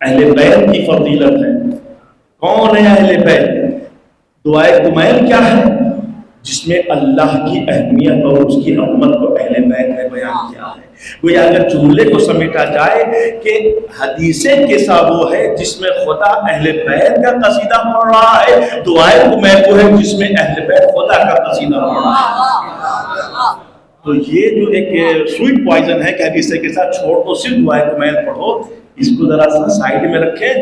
اہل بیت کی فضیلت ہے۔ کون ہے اہل بیت؟ دعائے کمیل کیا ہے؟ جس میں اللہ کی اہمیت اور اس کی عظمت کو اہل بیت نے بیان کیا ہے۔ کوئی اگر جملے کو سمیٹا جائے کہ حدیث قصہ وہ ہے جس میں خدا اہل بیت کا قصیدہ پڑھ رہا ہے، دعائے کمیل وہ ہے جس میں اہل بیت خدا کا قصیدہ پڑھ رہا ہے۔ تو یہ جو ایک سویٹ پوائزن ہے کہ حدیث قصہ چھوڑ دو صرف دعائے کمیل پڑھو، اس کو ذرا سا سائڈ میں رکھیں۔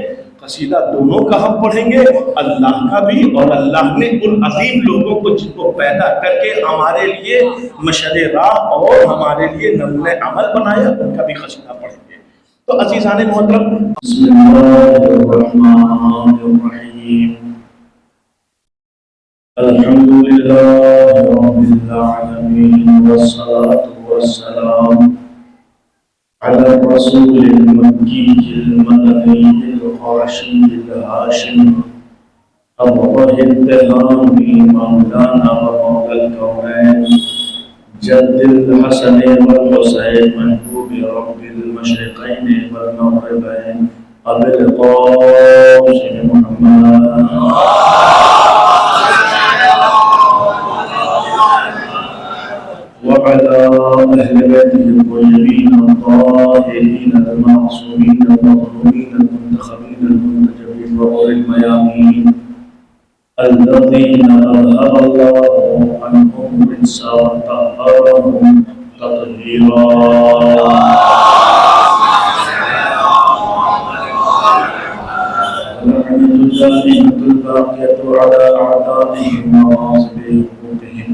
قصیدہ دونوں کا ہم پڑھیں گے، اللہ کا بھی، اور اللہ نے ان عظیم لوگوں کو جن کو پیدا کر کے ہمارے لیے مشعل راہ اور ہمارے لیے نمونہ عمل بنایا، ان کا بھی قصیدہ پڑھیں گے۔ تو عزیزان محترم، بسم اللہ الرحمن الرحیم، الحمدللہ رب العالمین، والصلاة والسلام على الرسول المكي المدني القرشي الهاشمي الظاهر التهامي مولانا ومولى الكونين جد الحسن والحسين محبوب رب المشرقين والمغربين أبي القاسم محمد وعلى أهل بيته الطيبين الطاهرين المعصومين المظلومين المنتخبين المنتجبين وأولي الميامين الذين أذهب الله عنهم الرجس وطهرهم تطهيرا. الحمد الدائمة الباقية على أعدادهم وواصب حقوقهم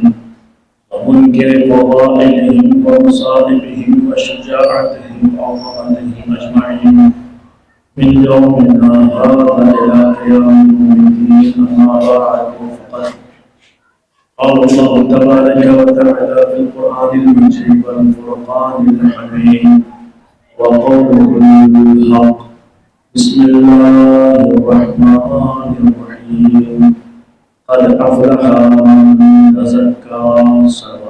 ومنكر فضائلهم ومصائبهم وشجاعتهم وعظمتهم أجمعين من يومنا هذا إلى قيام الدين. أما بعد، فقد قال الله تبارك وتعالى في القرآن المجيد والفرقان الحميد وقوله الحق. بسم الله الرحمن الرحيم. قد أفلح من تزكى. صلى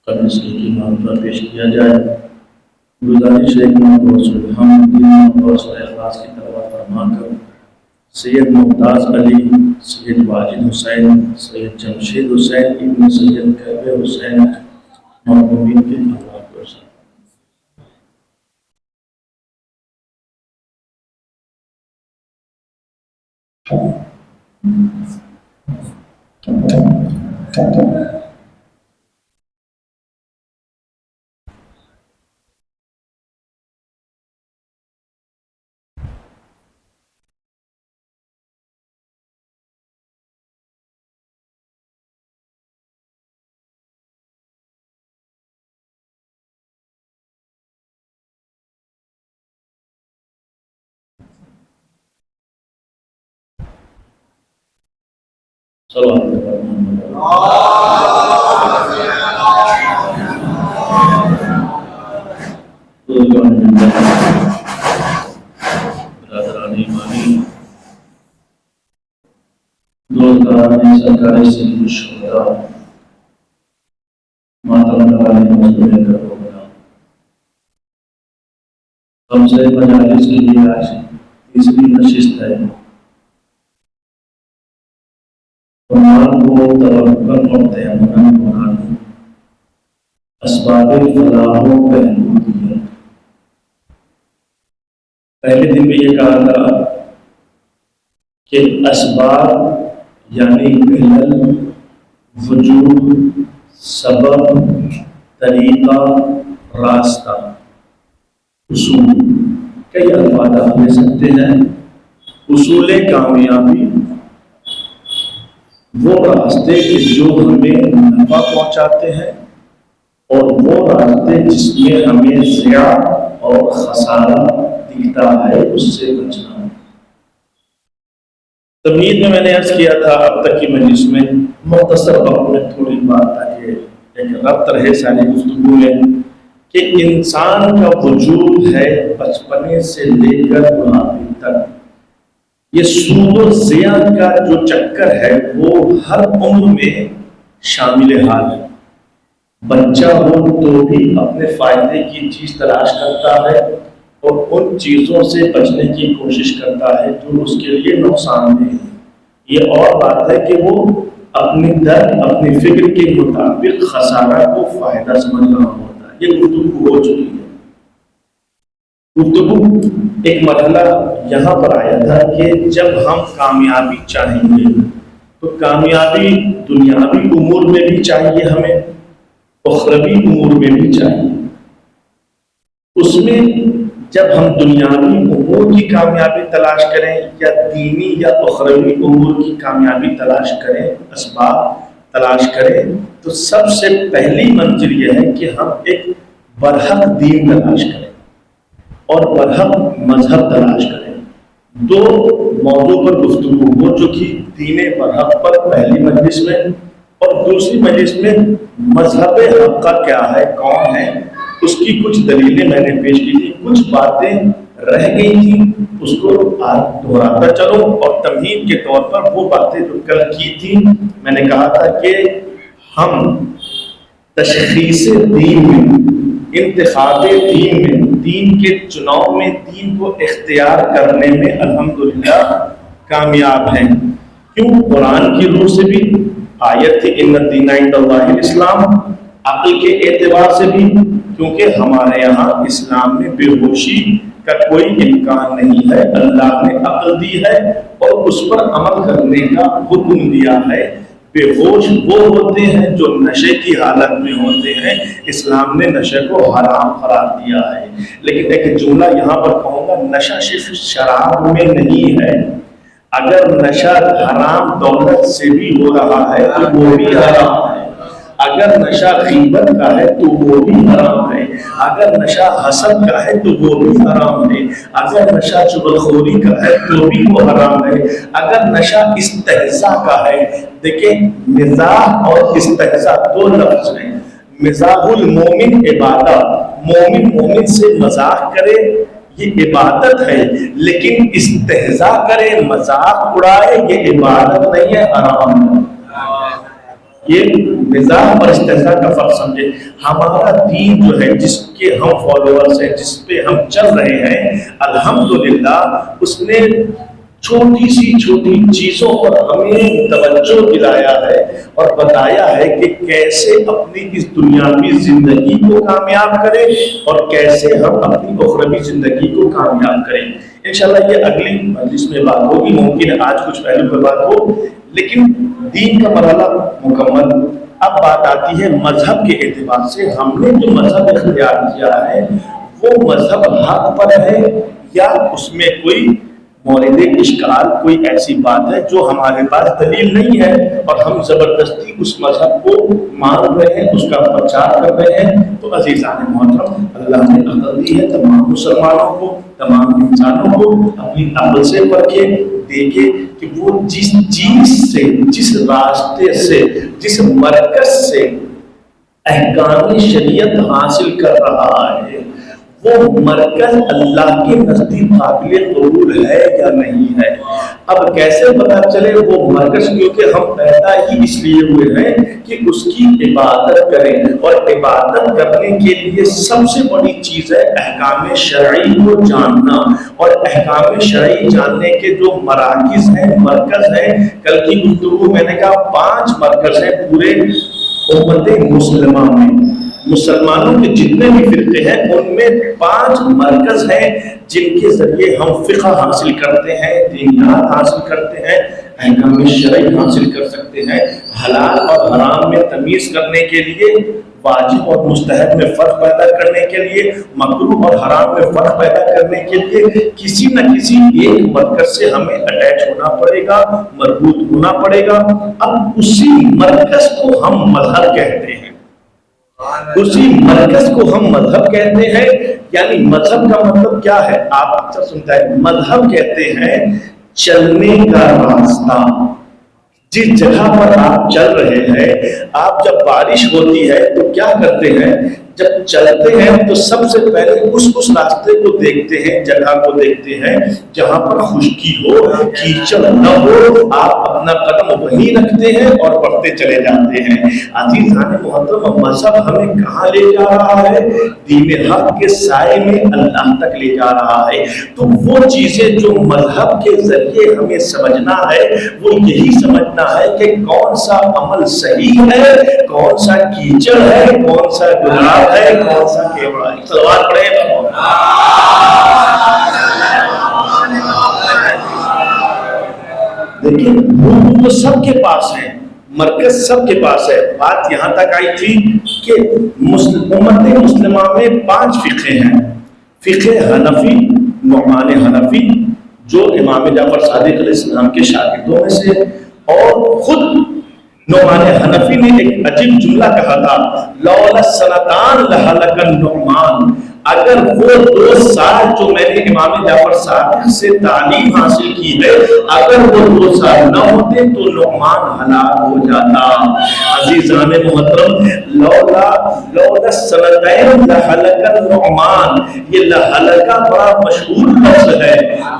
قبل اس کی معرفہ پیش کیا جائے، گزارش ہے کہ ہم اخلاص کی تلاوت فرما کر سید ممتاز علی، سید واجد حسین، سید جمشید حسین ابن سید کعب حسین مرحومین کے اخلاق کو ارشاد. سرکاری سید الشہداء ماتم نوالی مظلوم کربلا، ہم سے مجالس کی یہ آج تیسری نشست ہے. قرآن کو توکل اور تیمم بنانے، اسباب فلاح و بہبود. پہلے دن میں یہ کہا تھا کہ اسباب یعنی علل، وجود، سبب، طریقہ، راستہ، اصول. کئی الفاظ آپ لے سکتے ہیں. اصول کامیابی وہ راستے کہ جو ہمیں نفع پہنچاتے ہیں، اور وہ راستے جس میں ہمیں ضیاع اور خسارہ دکھتا ہے، اس سے بچنا. تمہید میں نے عرض کیا تھا اب تک کی مجلس میں مختصر وقت میں تھوڑی بات تاکہ ایک ربط رہے ساری گفتگو میں، کہ انسان کا وجود ہے بچپنے سے لے کر بڑھاپے تک. یہ سود و زیان کا جو چکر ہے وہ ہر عمر میں شامل حال ہے. بچہ ہو تو بھی اپنے فائدے کی چیز تلاش کرتا ہے اور ان چیزوں سے بچنے کی کوشش کرتا ہے جو اس کے لیے نقصان دہ ہے. یہ اور بات ہے کہ وہ اپنی درد اپنی فکر کے مطابق خسارہ کو فائدہ سمجھ رہا ہوتا ہے. یہ گفتگو ہو چکی ہے. گفتگو ایک مرحلہ یہاں پر آیا تھا کہ جب ہم کامیابی چاہیں گے تو کامیابی دنیاوی امور میں بھی چاہیے ہمیں، اخروی امور میں بھی چاہیے. اس میں جب ہم دنیاوی امور کی کامیابی تلاش کریں یا دینی یا اخروی امور کی کامیابی تلاش کریں، اسباب تلاش کریں، تو سب سے پہلی منزل یہ ہے کہ ہم ایک برحق دین تلاش کریں اور برحق مذہب تلاش کریں. دو موضوع پر گفتگو ہو چکی، دین برحق پر پہلی مجلس میں، اور دوسری مجلس میں مذہب حق کا کیا ہے، کون ہے، اس کی کچھ دلیلیں میں نے پیش کی تھی. کچھ باتیں رہ گئی تھیں، اس کو دہراتا چلوں. اور تمہید کے طور پر وہ باتیں جو کل کی تھی، میں نے کہا تھا کہ ہم تشخیص دین میں، انتخاب دین میں، دین کے چناؤ میں، دین کو اختیار کرنے میں الحمدللہ کامیاب ہیں. کیوں؟ قرآن کی روح سے بھی آیت تھی ان الدین عند اللہ الاسلام، عقل کے اعتبار سے بھی کیونکہ ہمارے یہاں اسلام میں بے ہوشی کا کوئی امکان نہیں ہے. اللہ نے عقل دی ہے اور اس پر عمل کرنے کا حکم دیا ہے. بے ہوش وہ ہوتے ہیں جو نشے کی حالت میں ہوتے ہیں. اسلام نے نشے کو حرام قرار دیا ہے. لیکن ایک جملہ یہاں پر کہوں گا، نشہ صرف شراب میں نہیں ہے. اگر نشہ حرام دولت سے بھی ہو رہا ہے تو وہ بھی حرام ہے. اگر نشہ غیبت کا ہے تو وہ بھی حرام ہے. اگر نشہ حسد کا ہے تو وہ بھی حرام ہے. اگر نشہ چغلخوری کا ہے تو بھی وہ حرام ہے. اگر نشہ استہزاء کا ہے، دیکھیں مزاح اور استہزاء دو لفظ ہیں. مزاح المومن عبادت، مومن سے مزاح کرے یہ عبادت ہے، لیکن استہزاء کرے، مذاق اڑائے، یہ عبادت نہیں ہے، حرام ہے. یہ مزاح اور استہزاء کا فرق سمجھے. ہمارا دین جو ہے، جس کے ہم فالوورز ہیں، جس پہ ہم چل رہے ہیں، الحمدللہ اس نے چھوٹی چیزوں پر ہمیں توجہ دلایا ہے اور بتایا ہے کہ کیسے اپنی اس دنیاوی زندگی کو کامیاب کریں اور کیسے ہم اپنی اخروی زندگی کو کامیاب کریں. انشاءاللہ یہ اگلی مجلس میں بات ہوگی. ممکن ہے آج کچھ پہلو پر بات ہو، لیکن دین کا مرحلہ مکمل. اب بات آتی ہے مذہب کے اعتبار سے. ہم نے جو مذہب اختیار کیا ہے وہ مذہب حق پر ہے یا اس میں کوئی مورد اشکال، کوئی ایسی بات ہے جو ہمارے پاس دلیل نہیں ہے اور ہم زبردستی اس مذہب کو مان رہے ہیں، اس کا پرچار کر رہے ہیں. تو عزیزان محترم، اللہ نے عقل دی ہے تمام مسلمانوں کو، تمام انسانوں کو. اپنی عقل سے پرکھے دیکھے کہ وہ جس چیز سے، جس راستے سے، جس مرکز سے احکام شریعت حاصل کر رہا ہے، وہ مرکز اللہ کے نزدیک قابل قبول ہے یا نہیں ہے. اب کیسے پتا چلے وہ مرکز؟ کیونکہ ہم پیدا ہی اس لیے ہوئے ہیں کہ اس کی عبادت کریں، اور عبادت کرنے کے لیے سب سے بڑی چیز ہے احکام شرعی کو جاننا. اور احکام شرعی جاننے کے جو مراکز ہیں، مرکز ہیں، کل کی گفتگو میں نے کہا 5 مرکز ہیں پورے امت مسلمہ میں. مسلمانوں کے جتنے بھی فرقے ہیں ان میں 5 مرکز ہیں جن کے ذریعے ہم فقہ حاصل کرتے ہیں، دینیات حاصل کرتے ہیں، احکام شرعی حاصل کر سکتے ہیں. حلال اور حرام میں تمیز کرنے کے لیے، واجب اور مستحب میں فرق پیدا کرنے کے لیے، مکروہ اور حرام میں فرق پیدا کرنے کے لیے کسی نہ کسی ایک مرکز سے ہمیں اٹیچ ہونا پڑے گا، مربوط ہونا پڑے گا. اب اسی مرکز کو ہم مذہب کہتے ہیں. اسی مرکز کو ہم مذہب کہتے ہیں. یعنی مذہب کا مطلب کیا ہے؟ آپ اکثر سنتا ہے مذہب کہتے ہیں چلنے کا راستہ. جس جگہ پر آپ چل رہے ہیں، آپ جب بارش ہوتی ہے تو کیا کرتے ہیں؟ جب چلتے ہیں تو سب سے پہلے اس راستے کو دیکھتے ہیں, جگہ کو دیکھتے ہیں جہاں پر خشکی ہو, کیچڑ نہ ہو, آپ اپنا قدم وہیں رکھتے ہیں اور بڑھتے چلے جاتے ہیں. عزیزان محترم, مذہب ہمیں کہاں لے جا رہا ہے؟ دین حق کے سائے میں اللہ تک لے جا رہا ہے. تو وہ چیزیں جو مذہب کے ذریعے ہمیں سمجھنا ہے وہ یہی سمجھنا ہے کہ کون سا عمل صحیح ہے, کون سا کیچڑ ہے, کون سا گناہ ہے, کون سا کیوڑا ہے. صلوات پڑھیں. دیکھیں وہ سب کے پاس ہے, مرکز سب کے پاس ہے. بات یہاں تک آئی تھی کہ امت مسلمہ میں 5 فقہ ہیں. فقہ حنفی, نعمان حنفی جو امام جعفر صادق علیہ السلام کے شاگردوں میں سے, اور خود نعمان حنفی نے ایک عجیب جملہ کہا تھا, لولا سنتان لہلک النعمان. اگر وہ 2 سال جو میں نے امام جعفر صادق سے تعلیم حاصل کی ہے, اگر وہ 2 سال نہ ہوتے تو نعمان ہلاک ہو جاتا. عزیزان محترم, لولا سنتین لہلک النعمان, یہ لہلکہ بڑا مشہور لفظ ہے,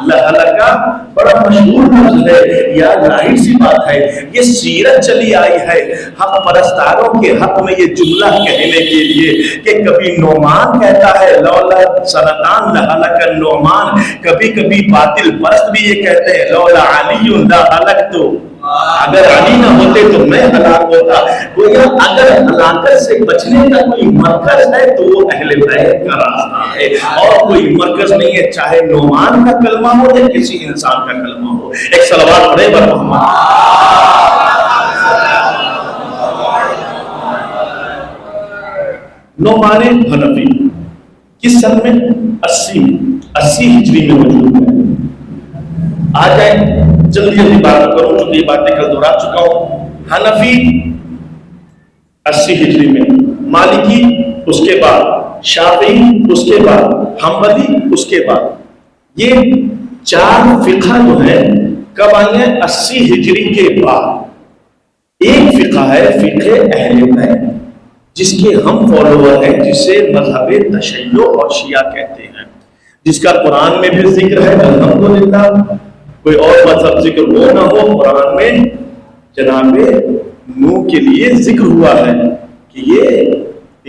لہلکہ بڑا مشہور لفظ ہے. یا ظاہر سی بات ہے یہ سیرت چلی آئی ہے حق پرستاروں کے حق میں یہ جملہ کہنے کے لیے کہ کبھی نعمان کہتا ہے لولا سنتان لہلک النعمان, کبھی کبھی باطل پرست بھی یہ کہتے ہیں لولا علی لہلکت, اگر علی نہ ہوتے تو میں ہلاک ہوتا. گویا اگر ہلاکت سے بچنے کا کوئی مرکز ہے تو وہ اہل بیت کا راستہ ہے, اور کوئی مرکز نہیں ہے, چاہے نعمان کا کلمہ ہو یا کسی انسان کا کلمہ ہو. ایک صلوات پڑھیں بر محمد. نعمان حنفی کس سن میں؟ 80 ہجری میں موجود ہے. آ جائیں جلدی جلدی بات کروں چونکہ یہ باتیں کل دہرا چکا ہوں. حنفی 80 ہجری میں, مالکی اس کے بعد, شافعی اس کے بعد, حنبلی اس کے بعد. یہ 4 فقہ جو ہیں کب آئی ہیں؟ 80 ہجری کے بعد. ایک فقہ ہے فقہ اہل بیت جس کے ہم فالوور ہیں, جسے مذہب تشیع اور شیعہ کہتے ہیں, جس کا قرآن میں بھی ذکر ہے. الحمدللہ کوئی اور مذہب ذکر ہو نہ ہو, قرآن میں جناب نوح کے لیے ذکر ہوا ہے کہ یہ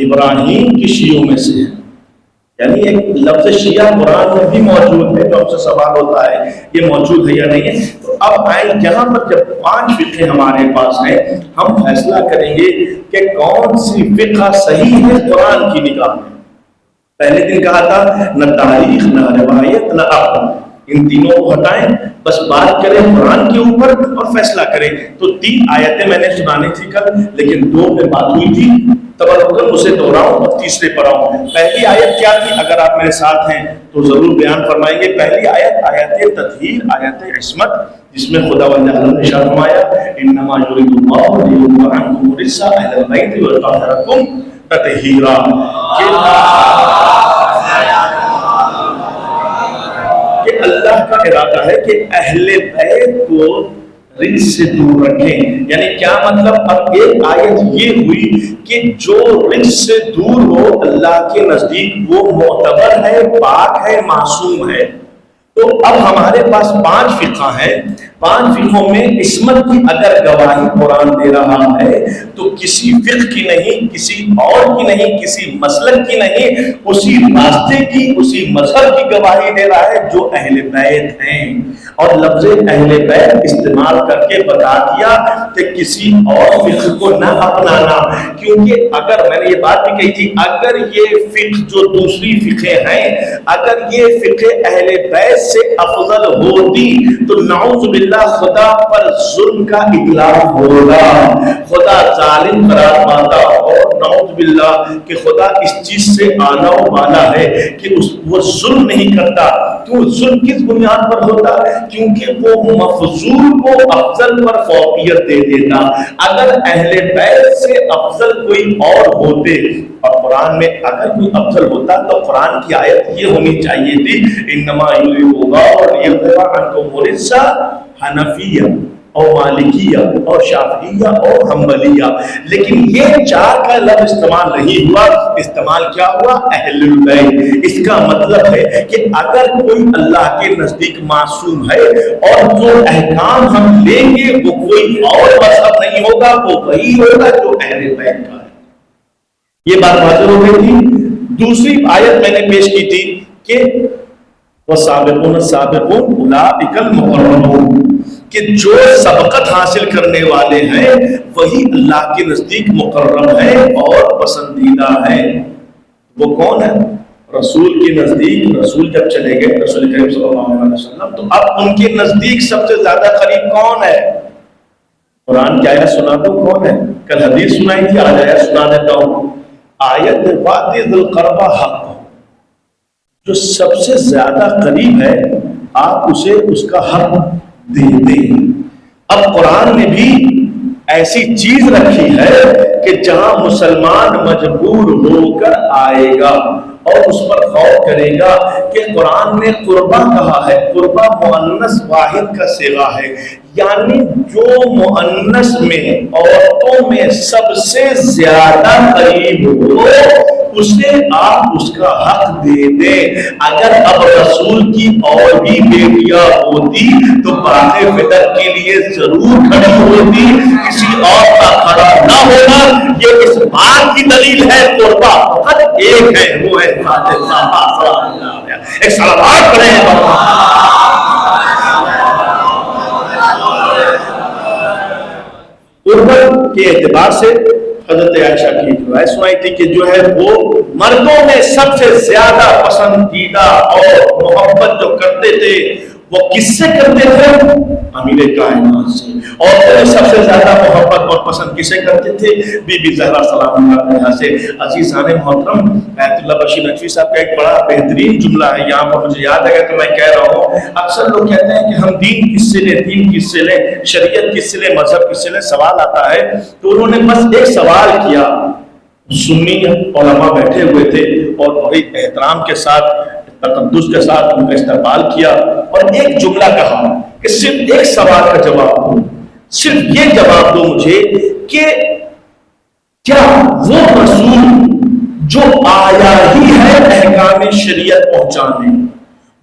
ابراہیم کی شیعوں میں سے ہے. یعنی ایک لفظ شیعہ قرآن میں بھی موجود ہے, جو ہم سے سوال ہوتا ہے یہ موجود ہے یا نہیں ہے. تو اب آئیں یہاں پر جب 5 فقہ ہمارے پاس ہیں, ہم فیصلہ کریں گے کہ کون سی فقہ صحیح ہے قرآن کی نگاہ میں. پہلے دن کہا تھا نہ تاریخ, نہ روایت, نہ عقل, ان تینوں کو ہٹائیں, بس بات کریں قرآن کے اوپر اور فیصلہ کریں. تو 3 آیتیں میں نے سنانی تھی کل, لیکن 2 میں بات ہوئی تھی, تبرکن اسے دہراؤں اور تیسرے پر آؤں. پہلی آیت کیا تھی؟ اگر آپ میرے ساتھ ہیں تو ضرور بیان فرمائیں گے. پہلی آیت آیت تطہیر, آیت عصمت, جس میں خدا نے ارشاد فرمایا انما یرید اللہ لیذھب عنکم الرجس اہل البیت ویطہرکم تطہیرا. کہ اللہ کا ارادہ ہے کہ اہل بیت کو رجس سے دور رکھیں. یعنی کیا مطلب؟ اب ایک آیت یہ ہوئی کہ جو رجس سے دور ہو اللہ کے نزدیک وہ معتبر ہے, پاک ہے, معصوم ہے. تو اب ہمارے پاس 5 فقہ ہیں. 5 فقہوں میں عصمت کی اگر گواہی قرآن دے رہا ہے تو کسی فقہ کی نہیں, کسی اور کی نہیں, کسی مسلک کی نہیں, اسی راستے کی, اسی مذہب کی گواہی دے رہا ہے جو اہل بیت ہیں. اور لفظ اہل بیت استعمال کر کے بتا دیا کہ کسی اور فقہ کو نہ اپنانا. کیونکہ اگر میں نے یہ بات بھی کہی تھی, اگر یہ فقہ جو دوسری فقہ ہیں, اگر یہ فقہ اہل بیت سے افضل ہوتی تو نعوذ باللہ خدا پر ظلم کا اطلاق ہوگا, خدا ظالم قرار پاتا. اور نعوذ باللہ کہ خدا اس چیز سے آنا والا ہے کہ وہ ظلم نہیں کرتا. کیوں ظلم کس بنیاد پر ہوتا؟ کیونکہ وہ مفضول کو افضل پر فوقیت دے دیتا. اگر اہل بیت سے افضل کوئی اور ہوتے, اور قرآن میں اگر کوئی افضل ہوتا تو قرآن کی آیت یہ ہونی چاہیے تھی انما یرید اللہ لیذھب عنکم الرجس حنفیہ. اور مالکیہ اور شافعیہ اور حنبلیہ، لیکن یہ 4 کا لفظ استعمال نہیں ہوا، استعمال کیا ہوا؟ اہل البیت۔ اس کا مطلب ہے کہ اگر کوئی اللہ کے نزدیک معصوم ہے اور جو احکام ہم لیں گے وہ کوئی اور مذہب نہیں ہوگا، وہ وہی ہوگا جو اہل بیت کا ہے۔ یہ بات واضح ہو گئی تھی۔ دوسری آیت میں نے پیش کی تھی کہ وَالسَّابِقُونَ السَّابِقُونَ أُولَٰئِكَ الْمُقَرَّبُونَ، کہ جو سبقت حاصل کرنے والے ہیں وہی اللہ کے نزدیک مقرب ہے اور پسندیدہ ہے۔ وہ کون ہے؟ رسول کے نزدیک، رسول جب چلے گئے رسول کریم صلی اللہ علیہ وسلم، تو اب ان کے نزدیک سب سے زیادہ قریب کون ہے؟ قرآن کی آیت سنا دو کون ہے؟ کل حدیث سنائی تھی، آج آیت سنا دیتا ہوں۔ آیت وَأْتِ ذِي الْقُرْبَىٰ حَقَّهُ، جو سب سے زیادہ قریب ہے آپ اسے اس کا حق دے دیں۔ اب قرآن نے بھی ایسی چیز رکھی ہے کہ جہاں مسلمان مجبور ہو کر آئے گا اور اس پر غور کرے گا کہ قرآن نے قربہ کہا ہے، قربہ مؤنث واحد کا صیغہ ہے، یعنی جو مؤنث میں عورتوں میں سب سے زیادہ قریب ہو اسے آپ اس کا حق دے دیں۔ اگر اب رسول کی اور بھی بیٹیاں ہوتی تو باغ فدر کے لیے ضرور کھڑی ہوتی، کسی اور کا کھڑا نہ ہونا۔ یہ اس بات کی دلیل ہے قربہ فقط ایک ہے، وہ ہے ایک صلوات پڑھیں۔ قربت کے اعتبار سے حضرت عائشہ کی روایت سنائی تھی کہ جو ہے وہ مردوں میں سب سے زیادہ پسندیدہ اور محبت جو کرتے تھے وہ کس سے کرتے تھے؟ امیر کائنات سے۔ اور سب سے زیادہ محبت اور پسند کسے کرتے تھے؟ بی بی زہرا سلام اللہ علیہا سے۔ عزیزان محترم، بیت اللہ بشیر نقوی صاحب کا ایک بڑا بہترین جملہ ہے، یہاں پر مجھے یاد ہے تو میں کہہ رہا ہوں۔ اکثر لوگ کہتے ہیں کہ ہم دین کس سے لیں، دین کس سے لیں، شریعت کس سے لیں، مذہب کس سے لیں، سوال آتا ہے تو انہوں نے بس ایک سوال کیا۔ سنی علماء بیٹھے ہوئے تھے اور بڑی احترام کے ساتھ تقدس کے ساتھ ان کا استقبال کیا اور ایک جملہ کہا کہ صرف ایک سوال کا جواب دو، صرف یہ جواب دو مجھے کہ کیا وہ رسول جو آیا ہی ہے احکام شریعت پہنچانے،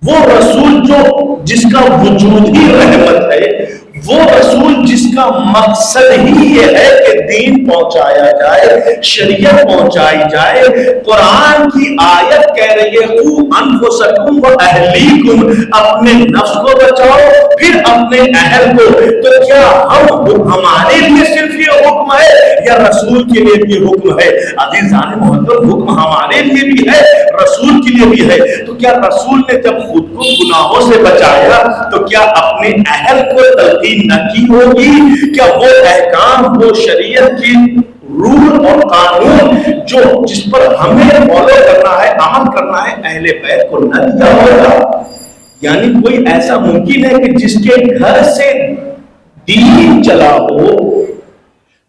وہ رسول جو جس کا وجود ہی رحمت ہے، وہ رسول جس کا مقصد ہی یہ ہے کہ دین پہنچایا جائے، شریعت پہنچائی جائے، قرآن کی آیت کہہ رہی ہے قُوا أَنفُسَكُمْ وَأَهْلِيكُمْ، اپنے نفس کو بچاؤ پھر اپنے اہل کو، تو کیا ہمارے لیے صرف یہ حکم ہے یا رسول کے لیے بھی حکم ہے؟ عزیزان محترم، حکم ہمارے لیے بھی ہے، رسول کے لیے بھی ہے۔ تو کیا رسول نے جب خود کو گناہوں سے بچایا تو کیا اپنے اہل کو تلقین نہ کی ہوگی؟ کیا وہ احکام، وہ شریعت کی رول اور قانون جو جس پر ہمیں فالو کرنا ہے، عمل کرنا ہے، اہل بیت کو نہ دیا ہوگا؟ یعنی کوئی ایسا ممکن ہے کہ جس کے گھر سے دین چلا ہو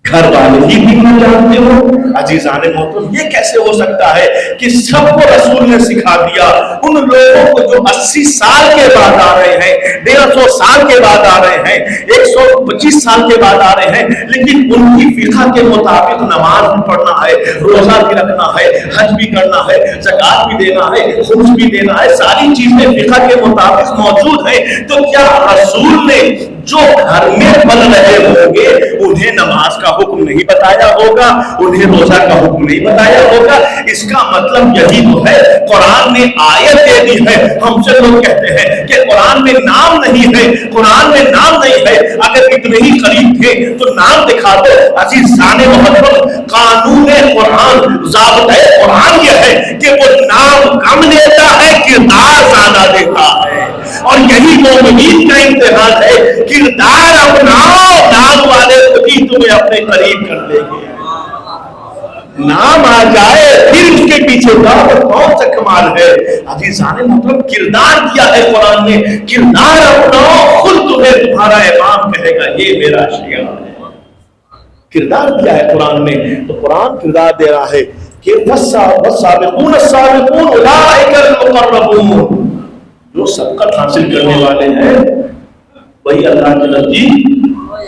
گھر والے ہی دین نہ جانتے ہو؟ عزیزان محترم، یہ کیسے ہو سکتا ہے کہ سب کو رسول نے سکھا دیا، ان لوگوں کو جو 80 سال کے بعد آ رہے ہیں، 150 سال کے بعد آ رہے ہیں، 125 سال کے بعد آ رہے ہیں، لیکن ان کی فقہ کے مطابق نماز بھی پڑھنا ہے، روزہ بھی رکھنا ہے، حج بھی کرنا ہے، زکات بھی دینا ہے، خمس بھی دینا ہے، ساری چیزیں فقہ کے مطابق موجود ہیں۔ تو کیا رسول نے جو گھر میں پل رہے ہوں گے انہیں نماز کا حکم نہیں بتایا ہوگا، انہیں روزہ کا حکم نہیں بتایا ہوگا؟ اس کا مطلب یہی تو ہے، قرآن نے آیت دے دی ہے۔ ہم سے لوگ کہتے ہیں کہ قرآن میں نام نہیں ہے، قرآن میں نام نہیں ہے، اگر اتنے ہی قریب تھے تو نام دکھا دو۔ عزیزان محترم، قانون قرآن، ضابطۂ قرآن یہ ہے کہ وہ نام کم دیتا ہے، کردار زیادہ دیتا ہے، اور یہی مومنین کا امتحان ہے، کردار اپناؤ، نام والے خود ہی تمہیں اپنے قریب کر لیں گے۔ نام آ جائے پھر اس کے پیچھے جاؤ تو کون سا کمال ہے؟ عزیزان محترم، کردار دیا ہے قرآن نے، کردار اپناؤ، خود تمہیں تمہارا امام کہے گا یہ میرا شیعہ ہے۔ کردار دیا ہے قرآن نے، تو قرآن کردار دے رہا ہے کہ والسابقون السابقون اولئک المقربون، جو سبقت حاصل کرنے والے ہیں وہی اللہ کے نزدیک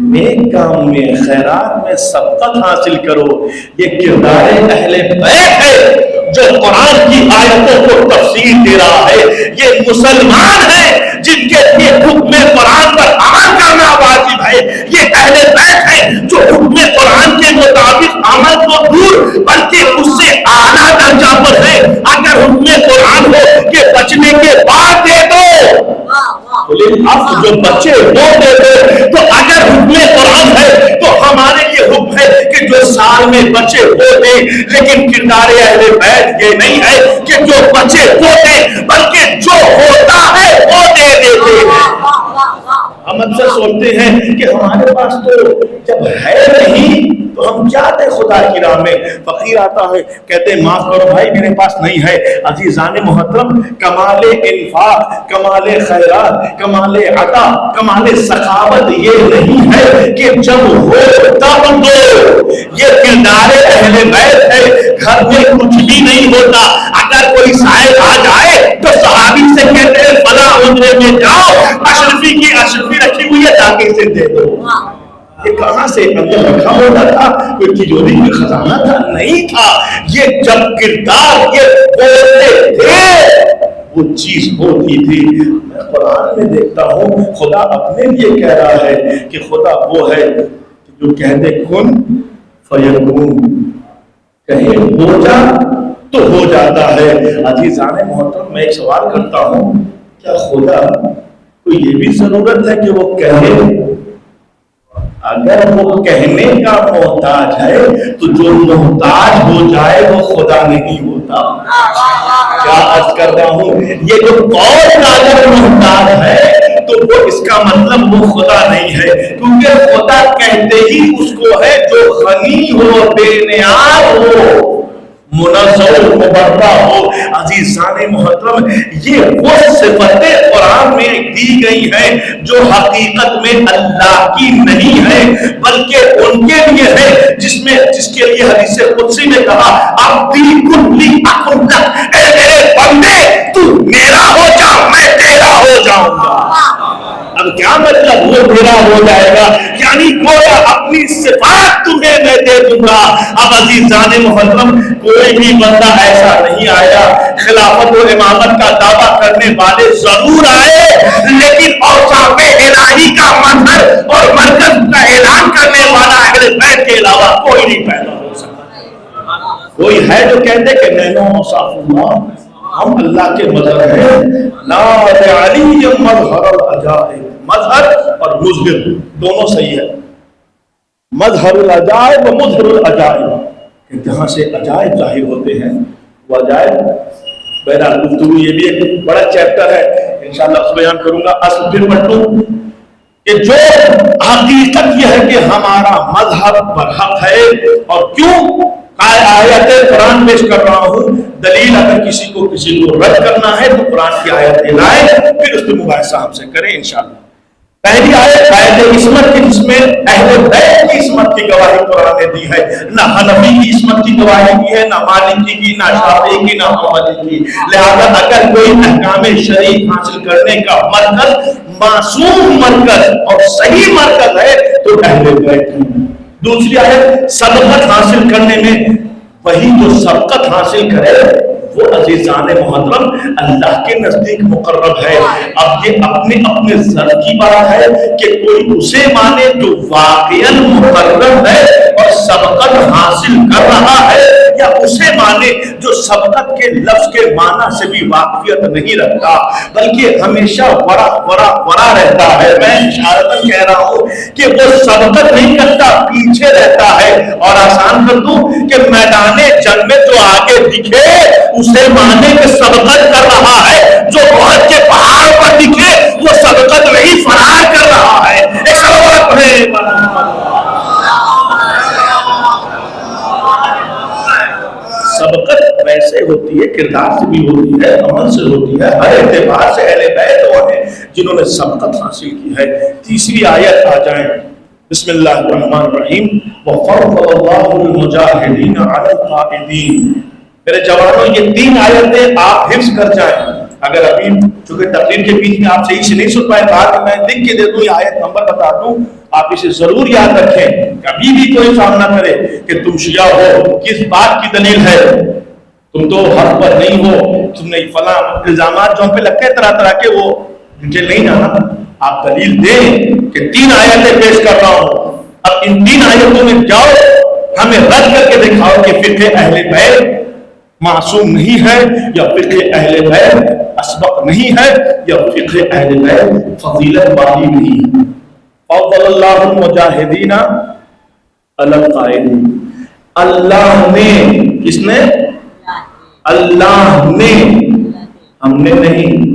نیک کام میں خیرات میں سبقت حاصل کرو. یہ کردار اہل بیت ہے جو قرآن کی آیتوں کو تفسیر دے رہا ہے. یہ مسلمان ہیں جن کے لیے حکم قرآن پر عمل کرنا واجب ہے. یہ اہل بیت ہیں جو حکم قرآن کے مطابق عمل کو دور بلکہ اس سے اعلیٰ درجہ پر ہے. اگر حکم قرآن ہو کہ بچنے کے بعد دے دو اب جو بچے وہ دے دو, تو اگر حکم قرآن ہے تو ہمارے لیے حکم ہے کہ جو سال میں بچے وہ دے. لیکن کردار اہل بیت یہ نہیں ہے کہ جو بچے وہ دے بلکہ جو ہوتا ہے وہ دے دیتے ہیں. ہم اکثر سوچتے ہیں کہ ہمارے پاس تو جب ہے نہیں تو ہم کیا دیں خدا کی راہ میں. فقیر آتا ہے کہتے ہیں معاف کرو بھائی میرے پاس نہیں ہے. عزیزان محترم, کمال انفاق, کمال خیرات, کمال عطا, کمال سخاوت یہ نہیں ہے کہ جب ہو تب دو. یہ کردار اہل بیت ہے. گھر میں کچھ بھی نہیں ہوتا, اگر کوئی سائل آ جائے تو صحابی سے کہتے ہیں فلاں حجرے میں جاؤ, اشرفی کی اشرفی رکھی ہوئی ہے جا کے اسے دے دو. یہ کہاں سے اندر رکھا ہوتا تھا؟ کوئی تجوری میں خزانہ تھا؟ نہیں تھا. یہ جب کردار یہ بولتے تھے وہ چیز ہوتی تھی. میں قرآن میں دیکھتا ہوں خدا اپنے لیے کہہ رہا ہے کہ خدا وہ ہے جو کہہ دے کن فیکون, کہیں ہو جا تو ہو جاتا ہے. عزیزان محترم, میں ایک سوال کرتا ہوں, کیا خدا کو یہ بھی ضرورت ہے کہ وہ کہے؟ اگر وہ کہنے کا محتاج ہے تو جو محتاج ہو جائے وہ خدا نہیں ہوتا. کیا عرض کر رہا ہوں, یہ جو قول کا اگر محتاج ہے تو وہ اس کا مطلب وہ خدا نہیں ہے, کیونکہ خدا کہتے ہی اس کو ہے جو غنی ہو, بے نیاز ہو, منزہ مبرہ ہو. عزیزان محترم, یہ وہ صفتیں قرآن میں دی گئی ہیں جو حقیقت میں اللہ کی نہیں ہے بلکہ ان کے لیے ہے جس کے لیے حدیث قدسی میں کہا عبدی کلی اکن لک, اے میرے بندے تو میرا ہو جا میں تیرا ہو جاؤں گا. اب کیا مطلب وہ میرا ہو جائے گا؟ یعنی گویا اپنی صفات تمہیں میں دے دوں گا. اب عزیزان محترم, کوئی بھی بندہ ایسا نہیں آیا, خلافت و امامت کا دعویٰ کرنے والے ضرور آئے لیکن اوصاف الہی کا منظر اور مرکز کا اعلان کرنے والا اہل بیت کے علاوہ کوئی نہیں پیدا ہو سکتا. کوئی ہے جو کہتے کہ نحن اوصاف اللہ, ہم اللہ کے مظہر ہیں. لا علی مظہر العجائب, مظہر اور مظہر دونوں صحیح ہے. مظہر العجائب و مظہر العجائب, جہاں سے عجائب ظاہر ہوتے ہیں وہ عجائب. بہرحال گفتگو یہ بھی ایک بڑا چیپٹر ہے, انشاءاللہ اس بیان کروں گا. اصل پھر پڑھوں کہ جو حقیقت یہ ہے کہ ہمارا مذہب برحق ہے. اور کیوں آیت قرآن پیش کر رہا ہوں, دلیل اگر کسی کو رد کرنا ہے تو قرآن کی آیتیں لائیں, پھر اس پہ مباحثہ ہم سے کریں انشاءاللہ. پہلی آیت آیت عصمت کی, جس میں اہل بیت کی عصمت کی گواہی قرآن نے دی ہے. نہ حنفی کی عصمت کی گواہی دی ہے, نہ مالکی کی, نہ شافعی کی, نہ حنبلی کی. لہذا اگر کوئی احکام شرعی حاصل کرنے کا مرکز معصوم مرکز اور صحیح مرکز ہے تو اہل بیت ہے. دوسری آیت سبقت حاصل کرنے میں, وہی جو سبقت حاصل کرے وہ عزیزان محترم اللہ کے نزدیک مقرب ہے. اب یہ اپنے ذات کی بات ہے کہ کوئی اسے مانے جو واقعاً مقرب ہے اور سبقت حاصل کر رہا ہے, یا اسے مانے جو سبقت کے لفظ کے معنی سے بھی واقفیت نہیں رکھتا بلکہ ہمیشہ ورا رہتا ہے. میں اشارتاً کہہ رہا ہوں کہ وہ سبقت نہیں کرتا, پیچھے رہتا ہے. اور آسان کر دوں کہ میدان جنگ میں جو آگے دکھے اسے مانے کہ سبقت کر رہا ہے, جو بہت کے پہاڑ پر دکھے وہ سبقت نہیں فرار کر رہا ہے. ایک سبقت ہے. سبقت ویسے ہوتی ہے, کردار سے بھی ہوتی ہے, عمل سے ہوتی ہے, ہر اعتبار سے اہل بیت وہ ہیں جنہوں نے سبقت حاصل کی ہے. تیسری آیت آ جائیں, بسم اللہ الرحمن الرحیم. وَفَضَّلَ اللَّهُ الْمُجَاهِدِينَ عَلَى الْقَاعِدِينَ. میرے جوانوں یہ تین آیتیں آپ حفظ کر جائیں. اگر ابھی چونکہ تقریر کے بیچ میں آپ صحیح سے نہیں سن پائے, بعد میں لکھ کے دے دوں یا آیت نمبر بتا دوں آپ اسے ضرور یاد رکھیں، کبھی بھی کوئی سامنا کرے کہ تم شیعہ ہو، کس بات کی دلیل ہے، تم تو حق پر نہیں ہو، تم نے فلاں الزامات جو ہم پہ لگتے ہیں طرح طرح کے، وہ مجھے نہیں جانا، آپ دلیل دیں کہ 3 آیتیں پیش کر رہا ہوں، اب ان 3 آیتوں میں جاؤ ہمیں رد کر کے دکھاؤ کہ فقہ اہل بیت معصوم نہیں ہے، یا فقہ اہل بیت اسبق نہیں ہے، یا فقہ اہل بیت فضیلت والی نہیں ہے۔ فضل اللہ المجاہدین علی القائدین، اللہ نے، کس نے؟ اللہ نے، ہم نے نہیں،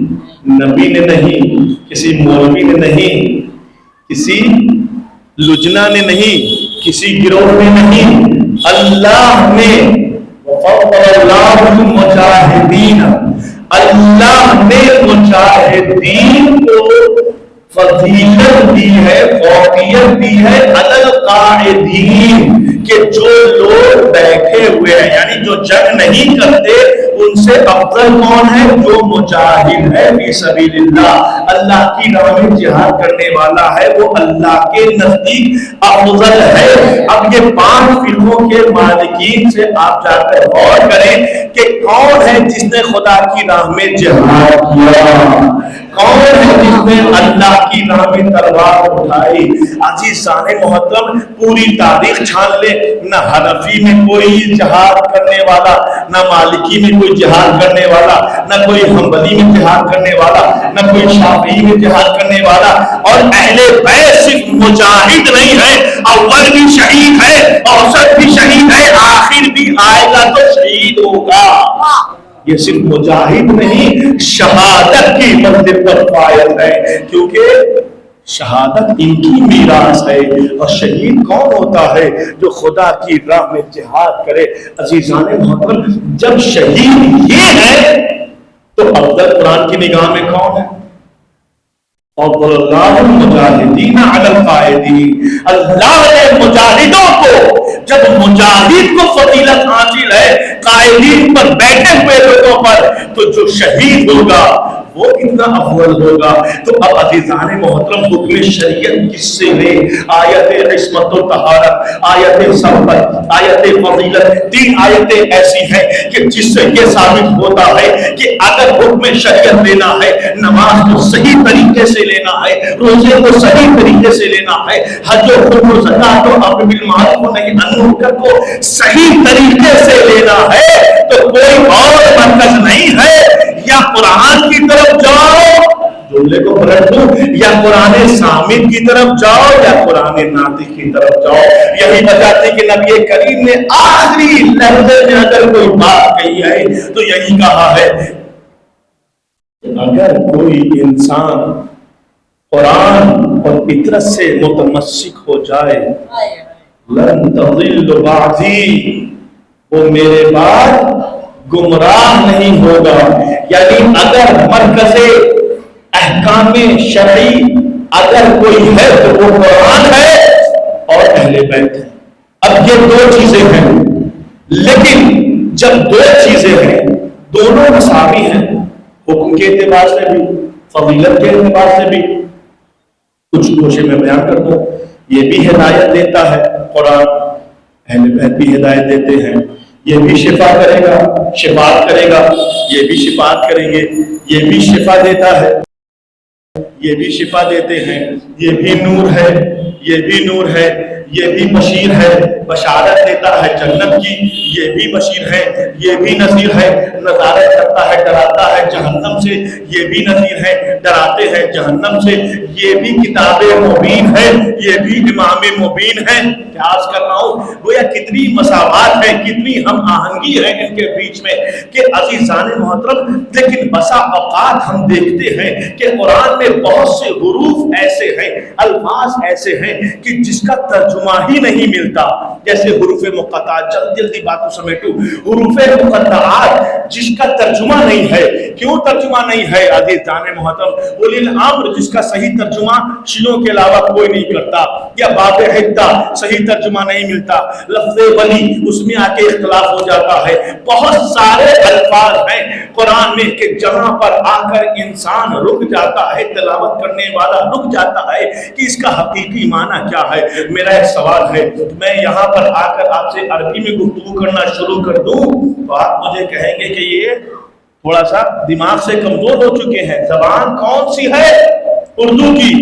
نبی نے نہیں، کسی مولوی نے نہیں، کسی لجنا نے نہیں، کسی گروہ نے نہیں، اللہ نے، وفضل اللہ المجاہدین، اللہ نے مجاہدین کو فضیلت دی ہے، فوقیت دی ہے، علی القاعدین، کہ جو لوگ بیٹھے ہوئے ہیں، یعنی جو جنگ نہیں کرتے ان سے افضل کون ہے؟ جو مجاہد ہے فی سبیل اللہ، اللہ کی راہ میں جہاد کرنے والا ہے، وہ اللہ کے نزدیک افضل ہے۔ اب یہ 5 فرقوں کے مالکین سے آپ جا کر غور کریں کہ کون ہے جس نے خدا کی راہ میں جہاد کیا، کون ہے جس نے اللہ کی راہ میں تلوار اٹھائی۔ عزیزان محترم، پوری تاریخ چھان لے، نہ حنفی میں کوئی جہاد کرنے والا، نہ مالکی میں کوئی جہاد کرنے والا، نہ کوئی حنبلی میں جہاد کرنے والا، نہ کوئی شافعی میں جہاد کرنے والا، اور اہل بیت صرف مجاہد نہیں ہے، اول بھی شہید ہے، اوسط بھی شہید ہے، آخر بھی آئے گا تو شہید ہوگا۔ یہ صرف مجاہد نہیں، شہادت کی منزل پر فائز ہے، کیونکہ شہادت ان کی میراث ہے۔ اور شہید کون ہوتا ہے؟ جو خدا کی راہ میں جہاد کرے۔ عزیزان محترم، جب شہید یہ ہے تو افضل قرآن کی نگاہ میں کون ہے؟ فضل اللہ المجاہدین علی القاعدین، اللہ نے مجاہدوں کو، جب مجاہد کو فضیلت حاصل ہے قائدین پر، بیٹھے ہوئے لوگوں پر، تو جو شہید ہوگا وہ کتنا افضل ہوگا۔ تو اب عزیزان محترم، حکم شریعت کس سے لے؟ آیت عصمت و طہارت، آیت ثبت، آیت فضیلت، 3 آیتیں ایسی ہیں کہ جس سے یہ ثابت ہوتا ہے کہ اگر حکم شریعت لینا ہے، نماز کو صحیح طریقے سے لینا ہے، روزے کو صحیح طریقے سے لینا ہے، حج و خرم و زکات و امر بالمعروف و نہی عن المنکر کو صحیح طریقے سے لینا ہے، تو کوئی اور مرکز نہیں ہے، یا قرآن کی طرف جاؤ، جملے کو پلٹ دو، یا قرآن سامد کی طرف جاؤ، یا قرآن ناطق کی طرف جاؤ۔ یہی وجہ تھی کہ نبی کریم نے آخری لحظے میں اگر کوئی بات کہی ہے تو یہی کہا ہے، اگر کوئی انسان قرآن اور فطرت سے متمسک ہو جائے، لن تضل بعدی، وہ میرے بعد گمراہ نہیں ہوگا۔ یعنی اگر مرکز احکام شرعی اگر کوئی ہے تو وہ قرآن ہے اور اہل بیت ہے۔ اب یہ 2 چیزیں ہیں، لیکن جب 2 چیزیں ہیں، دونوں مساوی ہیں، حکم کے اعتبار سے بھی، فضیلت کے اعتبار سے بھی۔ کچھ گوشے میں بیان کر دوں، یہ بھی ہدایت دیتا ہے قرآن، اہل بیت بھی ہدایت دیتے ہیں، یہ بھی شفا کرے گا، شفاعت کرے گا، یہ بھی شفاعت کریں گے، یہ بھی شفا دیتا ہے، یہ بھی شفا دیتے ہیں، یہ بھی نور ہے، یہ بھی نور ہے، یہ بھی بشیر ہے، بشارت دیتا ہے جنت کی، یہ بھی بشیر ہے، یہ بھی نذیر ہے، نذارت کرتا ہے، ڈراتا ہے جہنم سے، یہ بھی نذیر ہے، ڈراتے ہیں جہنم سے، یہ بھی کتاب مبین ہے، یہ بھی امام مبین ہے۔ کیا عرض کر رہا ہوں؟ گویا کتنی مساوات ہے، کتنی ہم آہنگی ہے ان کے بیچ میں کہ عزیزان محترم، لیکن بسا اوقات ہم دیکھتے ہیں کہ قرآن میں بہت سے حروف ایسے ہیں، الفاظ ایسے ہیں کہ جس کا ترجمہ ترجمہ ہی نہیں ملتا. جیسے حروف مقطعات، جلدی جلدی باتوں سمیٹو. حروف مقطعات جس کا ترجمہ نہیں ہے. کیوں ترجمہ نہیں ہے عزیز جان محترم؟ اولی الامر جس کا صحیح ترجمہ شیعوں کے علاوہ کوئی نہیں کرتا. یا باب حدہ صحیح ترجمہ نہیں ملتا. لفظ ولی اس میں آ کے اختلاف ہو جاتا ہے. بہت سارے الفاظ ہیں قرآن میں کہ جہاں پر آ کر انسان رک جاتا ہے، تلاوت کرنے والا رک جاتا ہے کہ اس کا حقیقی معنی کیا ہے. میرا ایک سوال ہے، میں یہاں پر آ کر آپ سے عربی میں گفتگو کرنا شروع کر دوں تو آپ مجھے کہیں گے کہ یہ تھوڑا سا دماغ سے کمزور ہو چکے ہیں. زبان کون سی ہے؟ اردو کی.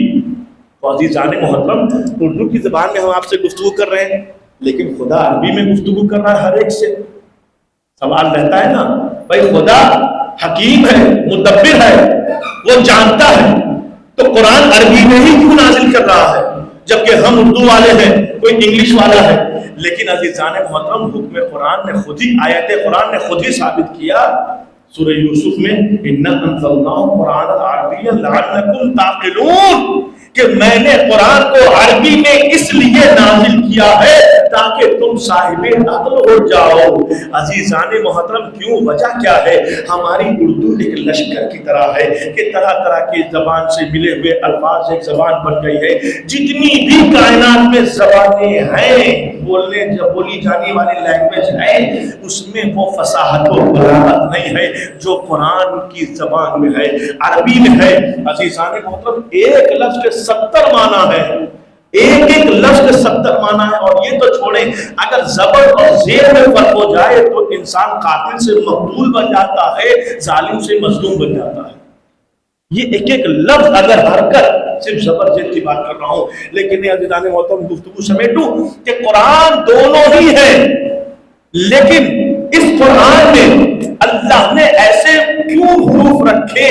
تو عزیزان محترم، اردو کی زبان میں ہم آپ سے گفتگو کر رہے ہیں، لیکن خدا عربی میں گفتگو کر رہا ہے ہر ایک سے. سوال رہتا ہے نا بھائی، خدا حکیم ہے، مدبر ہے، وہ جانتا ہے، تو قرآن عربی میں ہی کیوں نازل کر رہا ہے جبکہ ہم اردو والے ہیں، کوئی انگلش والا ہے؟ لیکن عزیزان محترم، حکم قرآن نے خود ہی، آیت قرآن نے خود ہی ثابت کیا سورہ یوسف میں، اِنَّا أَنزَلْنَاهُ قُرْآنًا عَرَبِيًّا لَعَلَّكُمْ تَعْقِلُونَ، کہ میں نے قرآن کو عربی میں اس لیے نازل کیا ہے تاکہ تم صاحب عقل ہو جاؤ. عزیزان محترم، کیوں؟ وجہ کیا ہے؟ ہماری اردو ایک لشکر کی طرح ہے کہ طرح طرح کی زبان سے ملے ہوئے الفاظ ایک زبان بن گئی ہے. جتنی بھی کائنات میں زبانیں ہیں، بولی جانے والی لینگویج ہے، اس میں وہ فصاحت و بلاغت نہیں ہے جو قرآن کی زبان میں ہے، عربی میں ہے. عزیزان محترم، ایک لفظ کے 70 معنی ہے، ایک ایک لفظ کے 70 معنی ہے. اور یہ تو چھوڑیں، اگر زبر اور زیر میں فرق ہو جائے تو انسان قاتل سے مقتول بن جاتا ہے، ظالم سے مظلوم بن جاتا ہے. یہ ایک ایک لفظ اگر حرکت، صرف زبر زیر کی بات کر رہا ہوں، لیکن عزیزان محترم گفتگو سمیٹوں کہ قرآن دونوں ہی ہیں. لیکن اس قرآن میں اللہ نے ایسے کیوں حروف رکھے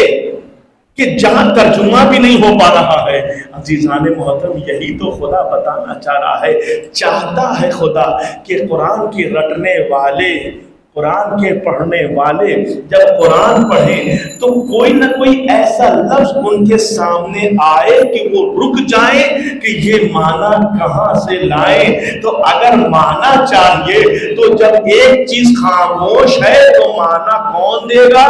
کہ جہاں ترجمہ بھی نہیں ہو پا رہا ہے؟ عزیزان محترم، یہی تو خدا بتانا چاہ رہا ہے. چاہتا ہے خدا کہ قرآن کے رٹنے والے، قرآن کے پڑھنے والے جب قرآن پڑھیں تو کوئی نہ کوئی ایسا لفظ ان کے سامنے آئے کہ وہ رک جائیں کہ یہ معنی کہاں سے لائیں. تو اگر معنی چاہیے تو جب ایک چیز خاموش ہے تو معنی کون دے گا؟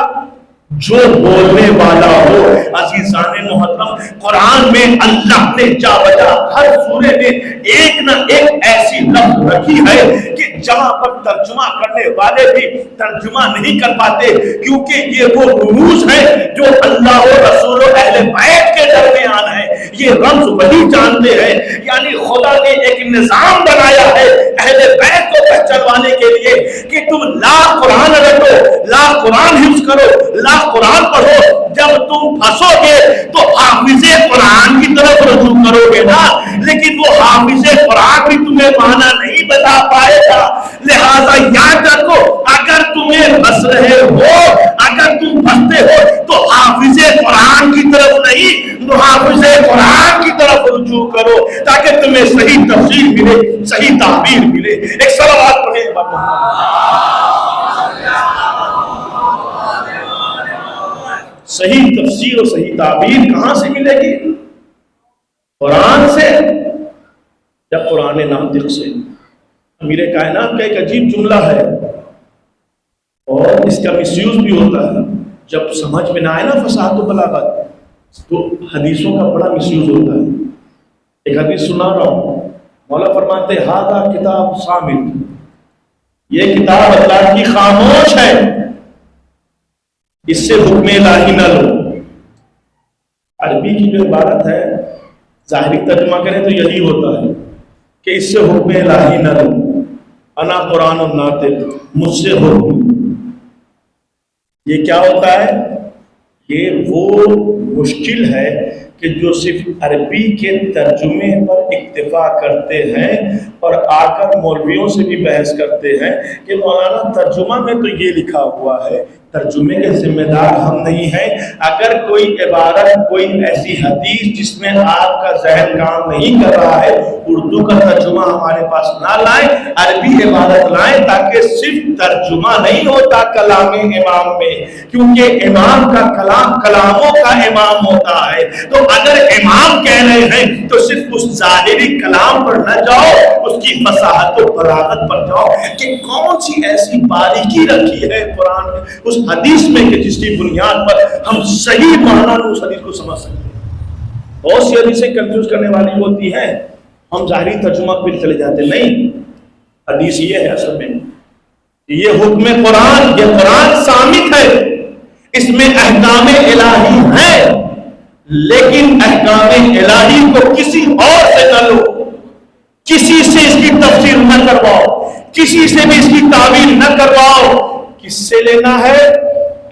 جو بولنے والا ہو. عزیزان محترم، قرآن میں اللہ نے جا بجا ہر سورے میں ایک نہ ایک ایسی لفظ رکھی ہے کہ جہاں پر ترجمہ کرنے والے بھی ترجمہ نہیں کر پاتے، کیونکہ یہ وہ رموز ہے جو اللہ و رسول و اہل بیت کے درمیان ہے. یہ رمز وہی جانتے ہیں. یعنی خدا نے ایک نظام بنایا ہے اہل بیت کو پہچانوانے کے لیے کہ تم لا قرآن رٹو، لا قرآن حفظ کرو، لا قرآن پڑھو. جب تم پھنسو گے تو حافظ قرآن کی طرف رجوع کرو گے نا، لیکن وہ حافظ قرآن بھی تمہیں معنی نہیں بتا پائے گا. لہذا یاد رکھو، اگر تمہیں پھنس رہے ہو، اگر تم پھنستے ہو تو حافظ قرآن کی طرف نہیں، حافظ قرآن کی طرف رجوع کرو تاکہ تمہیں صحیح تفسیر ملے، صحیح تعبیر ملے. ایک صلوات پڑھیں. صحیح تفسیر اور صحیح تعبیر کہاں سے ملے گی؟ قرآن سے یا قرآن ناطق سے. امیر کائنات کا ایک عجیب جملہ ہے اور اس کا مس یوز بھی ہوتا ہے. جب سمجھ میں نہ آئے نا فصاحت و بلاغت تو حدیثوں کا بڑا مس یوز ہوتا ہے. ایک حدیث سنا رہا ہوں، مولا فرماتے ہیں ہذا کتاب صامت، یہ کتاب اللہ کی خاموش ہے، اس سے حکم الہی نہ لو. عربی کی جو عبارت ہے ظاہری ترجمہ کریں تو یہی ہوتا ہے کہ اس سے حکم الہی نہ لو. انا قرآن الناطق، مجھ سے حکم. یہ کیا ہوتا ہے؟ یہ وہ مشکل ہے کہ جو صرف عربی کے ترجمے پر اکتفا کرتے ہیں اور آ کر مولویوں سے بھی بحث کرتے ہیں کہ مولانا ترجمہ میں تو یہ لکھا ہوا ہے، ترجمے کے ذمہ دار ہم نہیں ہیں. اگر کوئی عبارت، کوئی ایسی حدیث جس میں آپ کا ذہن کام نہیں کر رہا ہے، اردو کا ترجمہ ہمارے پاس نہ لائیں، عربی عبارت لائیں، تاکہ صرف ترجمہ نہیں ہوتا کلام امام میں، کیونکہ امام کا کلام کلاموں کا امام ہوتا ہے. تو اگر امام کہہ رہے ہیں تو صرف اس ظاہری کلام پر نہ جاؤ، اس کی فصاحت و بلاغت پر جاؤ کہ کون سی ایسی باریکی رکھی ہے قرآن میں، اس حدیث میں، کہ جس کی بنیاد پر ہم صحیح معنی اس حدیث کو سمجھ سکتے ہیں. بہت سی حدیثیں کنفیوز کرنے والی ہوتی ہیں، ہم ظاہری ترجمہ پہ چلے جاتے. نہیں، حدیث یہ ہے اصل میں، یہ حکم قرآن، یہ قرآن ثابت ہے، اس میں احکام الہی ہیں، لیکن احکام الہی کو کسی اور سے نہ لو، کسی سے اس کی تفسیر نہ کرواؤ، کسی سے بھی اس کی تعبیر نہ کرواؤ. کس سے لینا ہے؟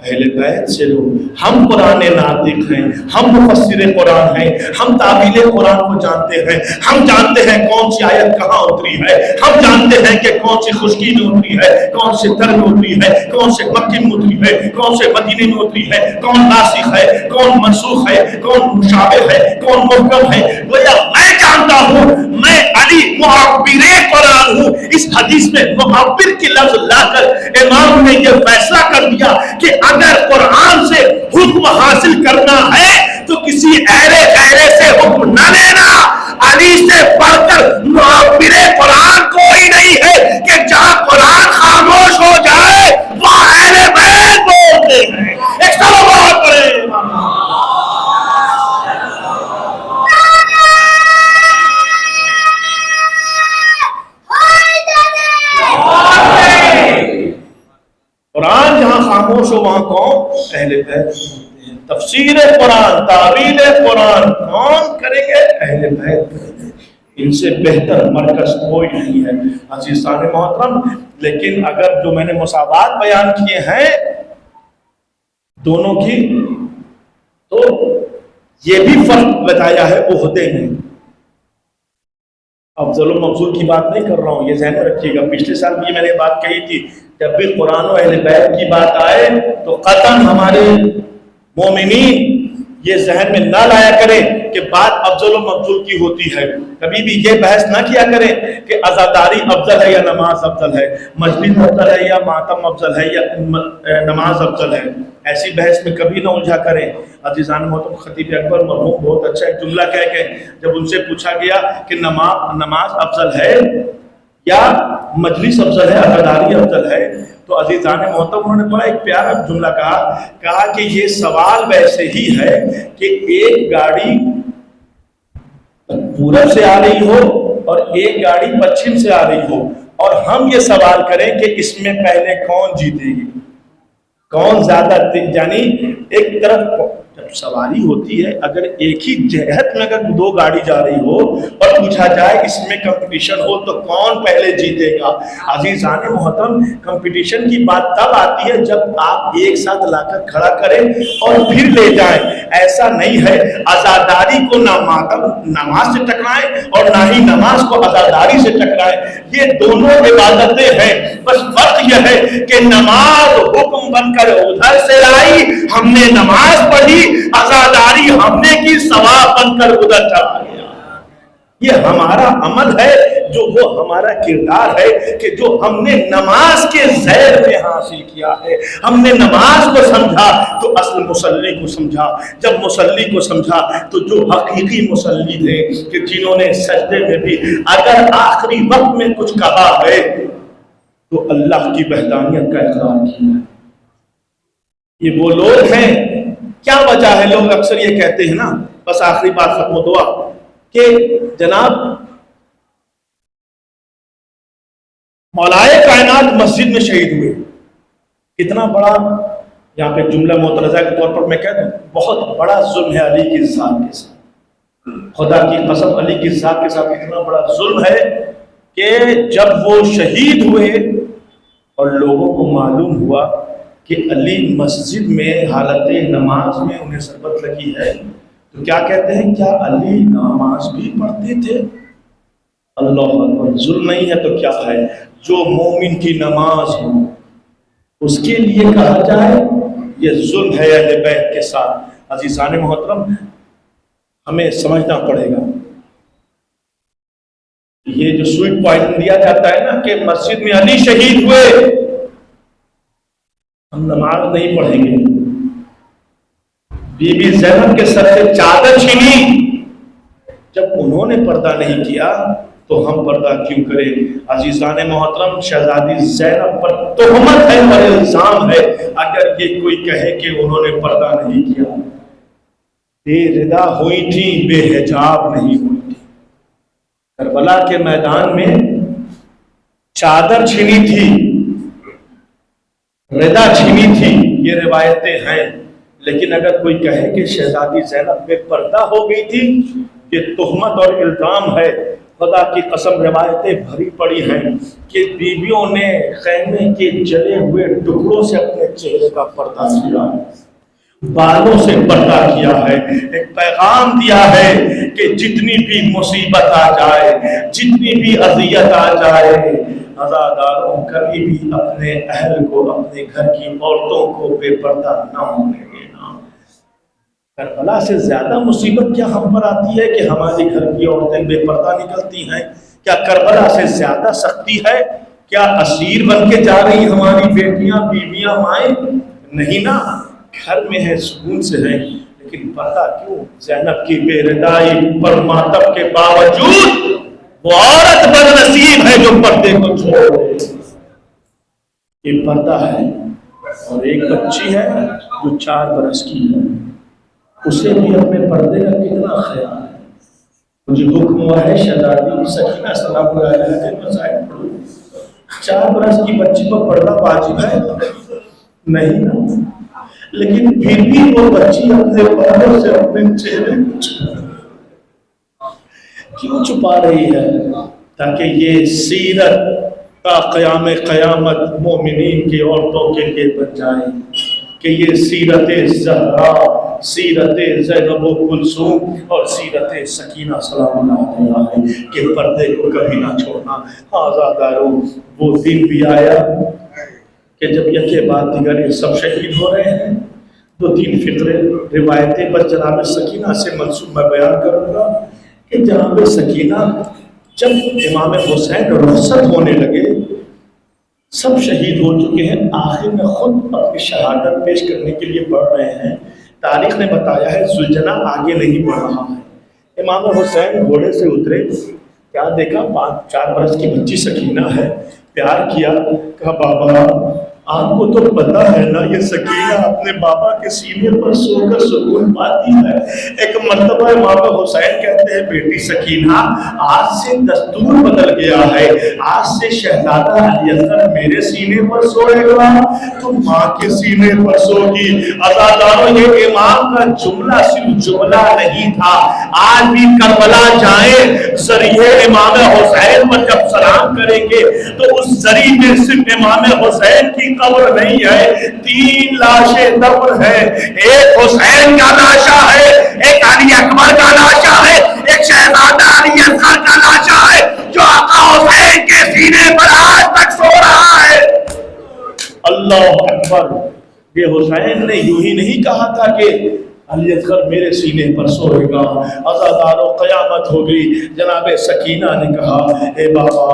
اہل بیت سے لو. ہم قرآن ناطق ہیں، ہم مفسر قرآن ہیں، ہم تعبیر قرآن کو جانتے ہیں، ہم جانتے ہیں کون سی آیت کہاں اتری ہے، ہم جانتے ہیں کہ کون سی خشکی میں اتری ہے، کون سے تر میں اتری ہے، کون سے مکی میں اتری ہے، کون سے مدینے میں اتری ہے، کون ناسخ ہے، کون منسوخ ہے، کون مشابہ ہے، کون محکم ہے. گویا میں جانتا ہوں، میں علی معبر قرآن ہوں. اس حدیث میں معبر کی لفظ لا کر امام نے یہ فیصلہ کر دیا کہ اگر قرآن سے حکم حاصل کرنا ہے تو کسی ایرے غیرے سے حکم نہ لینا. علی سے پڑھ کر معبر قرآن کوئی نہیں ہے کہ جہاں قرآن خاموش ہو جائے وہاں اہل بیت بولتے ہیں. ایک صلوات پڑھیں. قرآن جہاں خاموش ہو وہاں کون؟ اہل بیت ہوتے ہیں. تفسیر قرآن، تعویل قرآن کون کریں گے؟ اہل بیت کریں گے. ان سے بہتر مرکز کوئی نہیں ہے. عزیزان محترم، لیکن اگر جو میں نے مساوات بیان کیے ہیں دونوں کی، تو یہ بھی فرق بتایا ہے عہدے میں. افضل و مفضول کی بات نہیں کر رہا ہوں، یہ ذہن میں رکھیے گا. پچھلے سال بھی میں نے بات کہی تھی، جب بھی قرآن و اہل بیت کی بات آئے تو قطعاً ہمارے مومنین یہ ذہن میں نہ لایا کریں کہ بات افضل و مفضول کی ہوتی ہے. کبھی بھی یہ بحث نہ کیا کریں کہ عزاداری افضل ہے یا نماز افضل ہے، مجلس افضل ہے یا ماتم افضل ہے یا نماز افضل ہے. ایسی بحث میں کبھی نہ الجھا کریں. عزیزان محترم، خطیب اکبر مرحوم بہت اچھا ایک جملہ کہہ کے جب ان سے پوچھا گیا کہ نماز افضل ہے یا مجلس افضل ہے، عزاداری افضل ہے، تو عزیزان محترم انہوں نے بڑا ایک پیارا جملہ کہا کہ یہ سوال ویسے ہی ہے کہ ایک گاڑی پورب سے آ رہی ہو اور ایک گاڑی پچھم سے آ رہی ہو، اور ہم یہ سوال کریں کہ اس میں پہلے کون جیتے گی، کون زیادہ، یعنی ایک طرف جب سواری ہوتی ہے، اگر ایک ہی جہت میں اگر دو گاڑی جا رہی ہو اور پوچھا جائے اس میں کمپٹیشن ہو تو کون پہلے جیتے گا؟ عزیزان محترم، کمپٹیشن کی بات تب آتی ہے جب آپ ایک ساتھ لا کر کھڑا کریں اور پھر لے جائیں. ایسا نہیں ہے عزاداری کو نہ نماز سے ٹکرائیں اور نہ ہی نماز کو عزاداری سے ٹکرائیں. یہ دونوں عبادتیں ہیں، بس فرق یہ ہے کہ نماز حکم بن کر ادھر سے لائی، ہم نے نماز پڑھی، عزاداری ہم نے کی ثواب بن کر ادھر چلا گیا. یہ ہمارا عمل ہے، جو وہ ہمارا کردار ہے کہ جو ہم نے نماز کے زیر میں حاصل کیا ہے. ہم نے نماز کو سمجھا تو اصل مصلی کو سمجھا، جب مصلی کو سمجھا تو جو حقیقی مصلی تھے کہ جنہوں نے سجدے میں بھی اگر آخری وقت میں کچھ کہا ہے تو اللہ کی وحدانیت کا اقرار کیا ہے. یہ وہ لوگ ہیں. کیا وجہ ہے؟ لوگ اکثر یہ کہتے ہیں نا، بس آخری بات ختم و دعا، کہ جناب مولائے کائنات مسجد میں شہید ہوئے. کتنا بڑا، یہاں پہ جملہ معترضہ کے طور پر میں کہتا ہوں، بہت بڑا ظلم ہے علی کی ذات کے ساتھ. خدا کی قسم، علی کی ذات کے ساتھ اتنا بڑا ظلم ہے کہ جب وہ شہید ہوئے اور لوگوں کو معلوم ہوا کہ علی مسجد میں حالت نماز میں انہیں ضربت لگی ہے، تو کیا کہتے ہیں؟ کیا علی نماز بھی پڑھتے تھے؟ اللہ اکبر. ظلم نہیں ہے تو کیا ہے؟ جو مومن کی نماز ہو، اس کے لیے کہا جائے یہ ظلم ہے اہل بیت کے ساتھ۔ عزیزان محترم، ہمیں سمجھنا پڑے گا، یہ جو سوئٹ پوائنٹ دیا جاتا ہے نا کہ مسجد میں علی شہید ہوئے، ہم نماز نہیں پڑھیں گے، بی بی زینب کے سر سے چادر چھینی، جب انہوں نے پردہ نہیں کیا تو ہم پردہ کیوں کریں؟ عزیزان محترم، شہزادی زینب پر تہمت ہے اور الزام ہے، اگر یہ کوئی کہے کہ انہوں نے پردہ نہیں کیا، بے ردا ہوئی تھی، بے حجاب نہیں ہوئی تھی، کربلا کے میدان میں چادر چھینی تھی، ردا چھینی تھی، یہ روایتیں ہیں، لیکن اگر کوئی کہے کہ شہزادی زینب بے پردہ ہو گئی تھی، یہ تہمت اور الزام ہے۔ خدا کی قسم روایتیں بھری پڑی ہیں کہ بیویوں نے خیمے کے جلے ہوئے ٹکڑوں سے اپنے چہرے کا پردہ کیا، بالوں سے پردہ کیا ہے، ایک پیغام دیا ہے کہ جتنی بھی مصیبت آ جائے، جتنی بھی اذیت آ جائے، عزاداروں کبھی بھی اپنے اہل کو، اپنے گھر کی عورتوں کو بے پردہ نہ ہونے دینا۔ کربلا سے زیادہ مصیبت کیا ہم پر آتی ہے کہ ہمارے گھر کی عورتیں بے پردہ نکلتی ہیں؟ کیا کربلا سے زیادہ سختی ہے؟ کیا اسیر بن کے جا رہی ہماری بیٹیاں، بیویاں، مائیں؟ نہیں نا، گھر میں ہے، سکون سے ہے، لیکن پردہ کیوں؟ زینب کی بے ردائی پر ماتم کے باوجود وہ عورت بدنصیب ہے جو پردے کو چھوڑ دے۔ یہ پردہ ہے، اور ایک بچی ہے جو 4 برس کی ہے، اسے بھی اپنے پردے کا کتنا خیال ہے۔ مجھے حکم ہوا ہے شہزادی سکینہ سلام اللہ علیہ کے مسائل پڑھو، 4 برس کی بچی پر پردہ واجب ہے؟ نہیں نا، لیکن پھر بھی وہ بچی اپنے پردوں سے اپنے چہرے کیوں چھپا رہی ہے؟ تاکہ یہ سیرت تا قیام قیامت مومنین کی عورتوں کے لیے بن جائے کہ یہ سیرت زہرا، سیرت زینب و کلثوم اور سیرت سکینہ سلام اللہ علیہ کے پردے کو کبھی نہ چھوڑنا۔ آزاداروں، وہ دن بھی آیا کہ جب یکے بعد دیگر یہ سب شہید ہو رہے ہیں، 2-3 فقرے روایتیں بس جناب سکینہ سے منسوب میں بیان کروں گا کہ جناب سکینہ جب امام حسین رخصت ہونے لگے، سب شہید ہو چکے ہیں، آخر میں خود اپنی شہادت پیش کرنے کے لیے بڑھ رہے ہیں، تاریخ نے بتایا ہے زلجنا آگے نہیں بڑھ رہا ہے، امام حسین گھوڑے سے اترے، کیا دیکھا 4 برس کی بچی سکینہ ہے، پیار کیا، کہا بابا آپ کو تو پتا ہے نا یہ سکینہ اپنے بابا کے سینے پر سو کر سکون پاتی ہے۔ ایک مرتبہ امام حسین کہتے ہیں بیٹی سکینہ آج سے دستور بدل گیا ہے، آج سے شہزادہ علی اصغر میرے سینے پر سوئے گا، تو ماں کے سینے پر سوگی۔ عزاداروں، یہ امام کا جملہ صرف جملہ نہیں تھا، آج بھی کربلا جائیں ذریعے امام حسین پر جب سلام کریں گے تو اس ذریعے میں صرف امام حسین کی قبر نہیں ہے، 3 لاشیں دفن ہیں، ایک حسین کا لاشا ہے، ایک علی اکبر کا لاشا ہے، ایک شہزادہ علی اصغر کا لاشا ہے جو آقا حسین کے سینے پر آج تک سو رہا ہے۔ اللہ اکبر! یہ حسین نے یوں ہی نہیں کہا تھا کہ علی اصغر میرے سینے پر سوئے گا۔ عزاداروں، قیامت ہو گئی، جناب سکینہ نے کہا اے بابا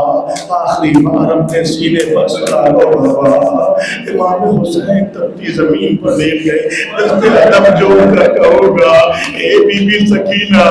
آخری بار اپنے سینے پر سلا لو بابا۔ امام حسین تپتی زمین پر لیٹ گئے، دست ادب جوڑ کر کہو گا اے بی بی سکینہ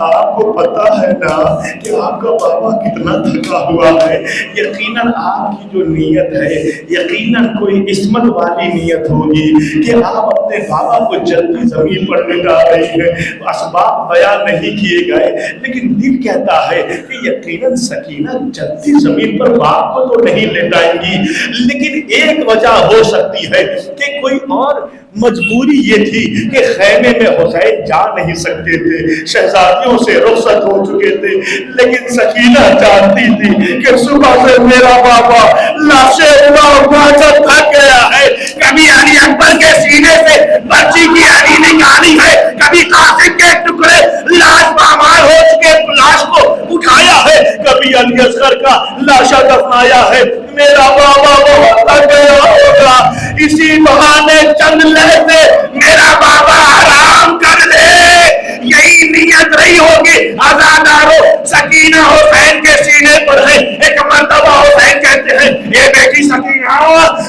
آپ کو پتا ہے نا کہ آپ کا بابا کتنا تھکا ہوا ہے، یقیناً آپ کی جو نیت ہے یقیناً کوئی عصمت والی نیت ہوگی کہ آپ اپنے بابا کو جلدی زمین پر لٹا رہی ہے، اسباب بیان نہیں کیے گئے، لیکن دل کہتا ہے کہ یقیناً سکینہ جلدی زمین پر باپ کو تو نہیں لٹائیں گی، لیکن ایک وجہ ہو سکتی ہے کہ کوئی اور مجبوری یہ تھی کہ خیمے میں حسین جا نہیں سکتے تھے، شہزادیوں سے رخصت ہو چکے تھے، لیکن سکینہ جانتی تھی کہ صبح سے میرا بابا لاشیں اڑا کر تھک گیا ہے، کبھی علی اکبر کے سینے سے بچی کی ہڈی نکالی ہے، کبھی قاسم کے ٹکڑے لاش پامال ہو چکے لاش کو اٹھایا ہے، کبھی علی اصغر کا لاشا دفنایا ہے، میرا بابا بہت تھک گیا ہوگا، مالا اسی بہانے چند لہتے میرا بابا آرام کر لے، یہی نیت رہی ہوگی۔ آزادارو سکینہ حسین کے سینے پر ہے۔ ایک مرتبہ حسین کہتے ہیں اے بیٹی سکینہ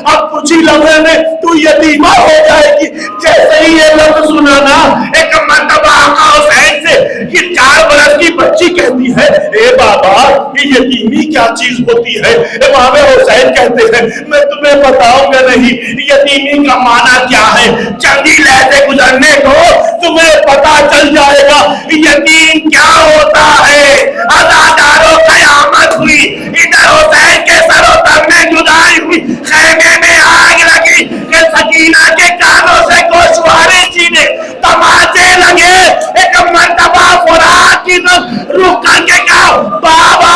اب کچھ ہی لمحے میں تو یتیمہ ہو جائے گی۔ جیسے ہی یہ لفظ سنا نا ایک مرتبہ آقا حسین سے یہ 4 برس کی بچی کہتی ہے اے بابا یہ یتیمی کیا چیز ہوتی ہے؟ امام حسین کہتے ہیں میں تمہیں بتاؤں گا نہیں یتیمی کا معنی کیا ہے، چندی لہتے گزرنے کو تمہیں پتا چل جائے گا یتیم کیا ہوتا ہے۔ آزادارو قیامت ہوئی، ادھر حسین کے سر و تن میں جدائی ہوئی، خیمے میں آگ لگی کہ سکینہ کے کانوں سے گوشوارے چینے، تماچے لگے۔ ایک مرتبہ فرات کی طرف رک کر کے کہا بابا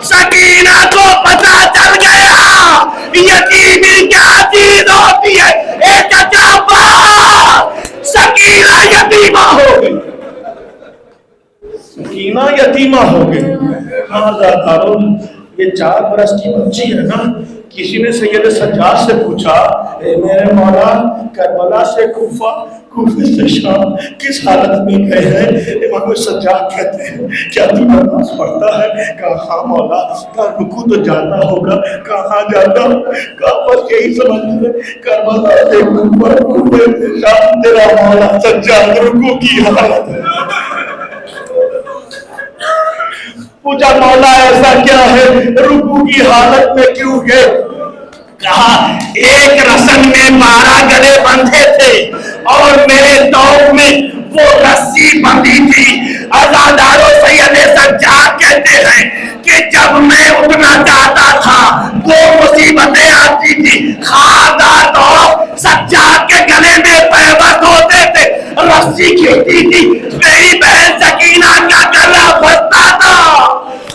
سکینہ کو پتا چل گیا یتیمی کیا چیز ہوتی ہے۔ اے چچا سکینہ یتیمہ ہو گئی، سکینہ یتیمہ ہو گئی۔ آزادارو یہ 4 برس کی بچی ہے نا، کسی نے سید سجاد سے پوچھا اے میرے مولا کربلا سے کوفہ، کوفے سے شام کس حالت میں گئے ہیں؟ امام سجاد کہتے ہیں کیا تو نماز پڑھتا ہے؟ کہا ہاں مولا۔ کہا رکوع تو جاتا ہوگا؟ کہاں جاتا؟ کہا بس یہی سمجھ لے کربلا سے کوفہ، کوفے سے شام تیرا مولا سجاد رکوع کی حالت ہے۔ پوچھا مولا ایسا کیا ہے رکوع کی حالت میں کیوں گئے؟ کہا ایک رسن میں 12 گلے بندھے تھے اور میرے توق میں وہ رسی بندھی تھی۔ آزادارو سید سجاد کہتے ہیں کہ جب میں اٹھنا چاہتا تھا 2 مصیبتیں آتی تھی، خاردار توق سجاد کے گلے میں پیوست ہوتے تھے، رسی کھینچتی تھی میری بہن سکینہ کا گلا پھنستا تھا۔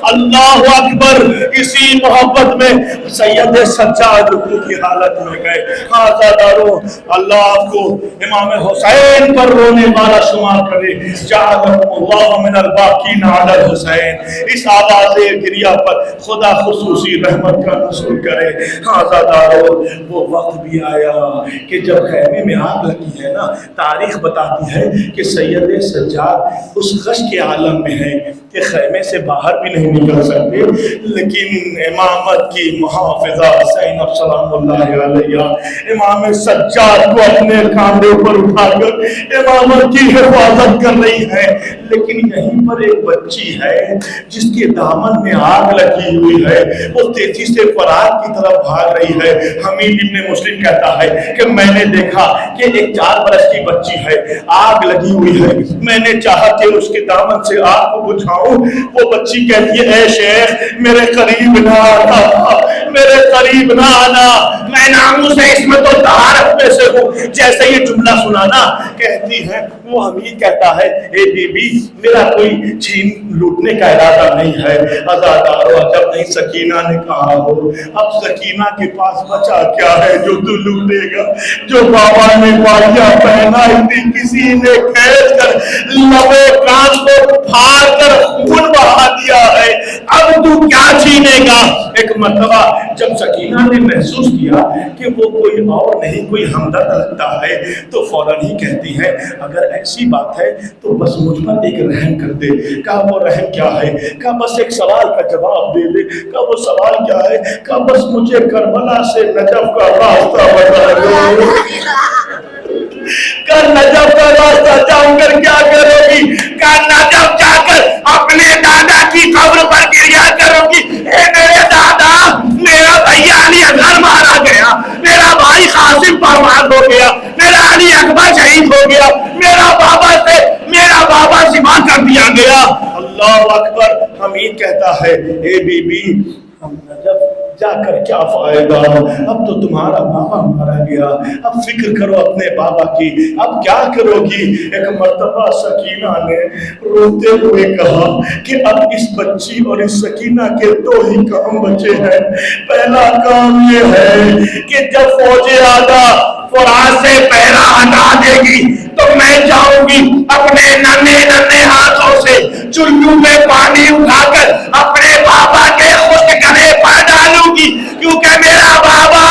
اللہ اکبر، اسی محبت میں سید سجاد رکوع کی حالت میں گئے۔ آزادارو اللہ آپ کو امام حسین پر رونے والا شمار کرے، جعلکم اللہ من الباقین علی الحسین۔ اس آواز گریہ پر خدا خصوصی رحمت کا نزول کرے۔ آزادارو وہ وقت بھی آیا کہ جب خیمے میں آگ لگی ہے نا، تاریخ بتاتی ہے کہ سید سجاد اس غش کے عالم میں ہے کہ خیمے سے باہر بھی نہیں نکل سکتے، لیکن امامت کی محافظہ زینب سلام اللہ علیہ امام سجاد کو اپنے کاندھے پر اٹھا کر امامت کی حفاظت کر رہی ہے۔ لیکن یہیں پر ایک بچی ہے جس کے دامن میں آگ لگی ہوئی ہے، وہ تیزی سے فرات کی طرف بھاگ رہی ہے۔ حمید ابن مسلم کہتا ہے کہ میں نے دیکھا کہ ایک 4 برس کی بچی ہے، آگ لگی ہوئی ہے، میں نے چاہا کہ اس کے دامن سے آگ کو بجھاؤں، وہ بچی کہتی ہے اے شیخ میرے قریب نہ آنا، میرے قریب نہ آنا، میں ناموس عصمت و طہارت میں سے ہوں۔ جیسے یہ جملہ سنانا کہتی ہے وہ حمید کہتا ہے اے بی بی میرا کوئی چھین لوٹنے کا ارادہ نہیں ہے۔ آزادارو جب نہیں سکینہ نے کہا ہو اب سکینہ کے پاس بچا کیا ہے جو تو لوٹے گا؟ جو بابا نے بالیاں پہنائی تھی کسی نے کھینچ کر لبے کان کو پھاڑ کر خون بہا دیا ہے، اب تو کیا چھینے گا؟ ایک مرتبہ جب سکینہ نے محسوس کیا کہ وہ کوئی اور نہیں کوئی ہمدرد لگتا ہے تو فوراً ہی کہتی ہے اگر ایسی بات ہے تو بس مجھ پر ایک رحم کر دے۔ کہا وہ رحم کیا ہے؟ کہا بس ایک سوال کا جواب دے دے۔ کہا وہ سوال کیا ہے؟ کہا بس مجھے کربلا سے نجف کا راستہ بتا دو۔ کہا نجف کا راستہ جاؤں کر کیا کرو گی؟ کہا نجف جا کر اپنے دادا کی قبر پر گریا کرو گی، اے میرے دادا میرا بھائی علی اکبر مارا گیا، میرا بھائی قاسم پروان ہو گیا، میرا علی اکبر شہید ہو گیا، میرا بابا ذبح کر دیا گیا۔ اللہ اکبر۔ حمید کہتا ہے اے بی بی ہم نجف جا کر کیا فائدہ، اب تو تمہارا بابا مارا گیا، اب فکر کرو اپنے بابا کی، اب کیا کرو گی؟ ایک مرتبہ سکینہ نے روتے ہوئے کہا کہ اب اس بچی اور اس سکینہ کے 2 ہی کام بچے ہیں۔ پہلا کام یہ ہے کہ جب فوج آدھا فرات سے پہرا ہٹا دے گی تو میں جاؤں گی اپنے ننھے ہاتھوں سے چلو میں پانی اٹھا کر اپنے بابا کے خشک گلے پر ڈالوں گی، کیونکہ میرا بابا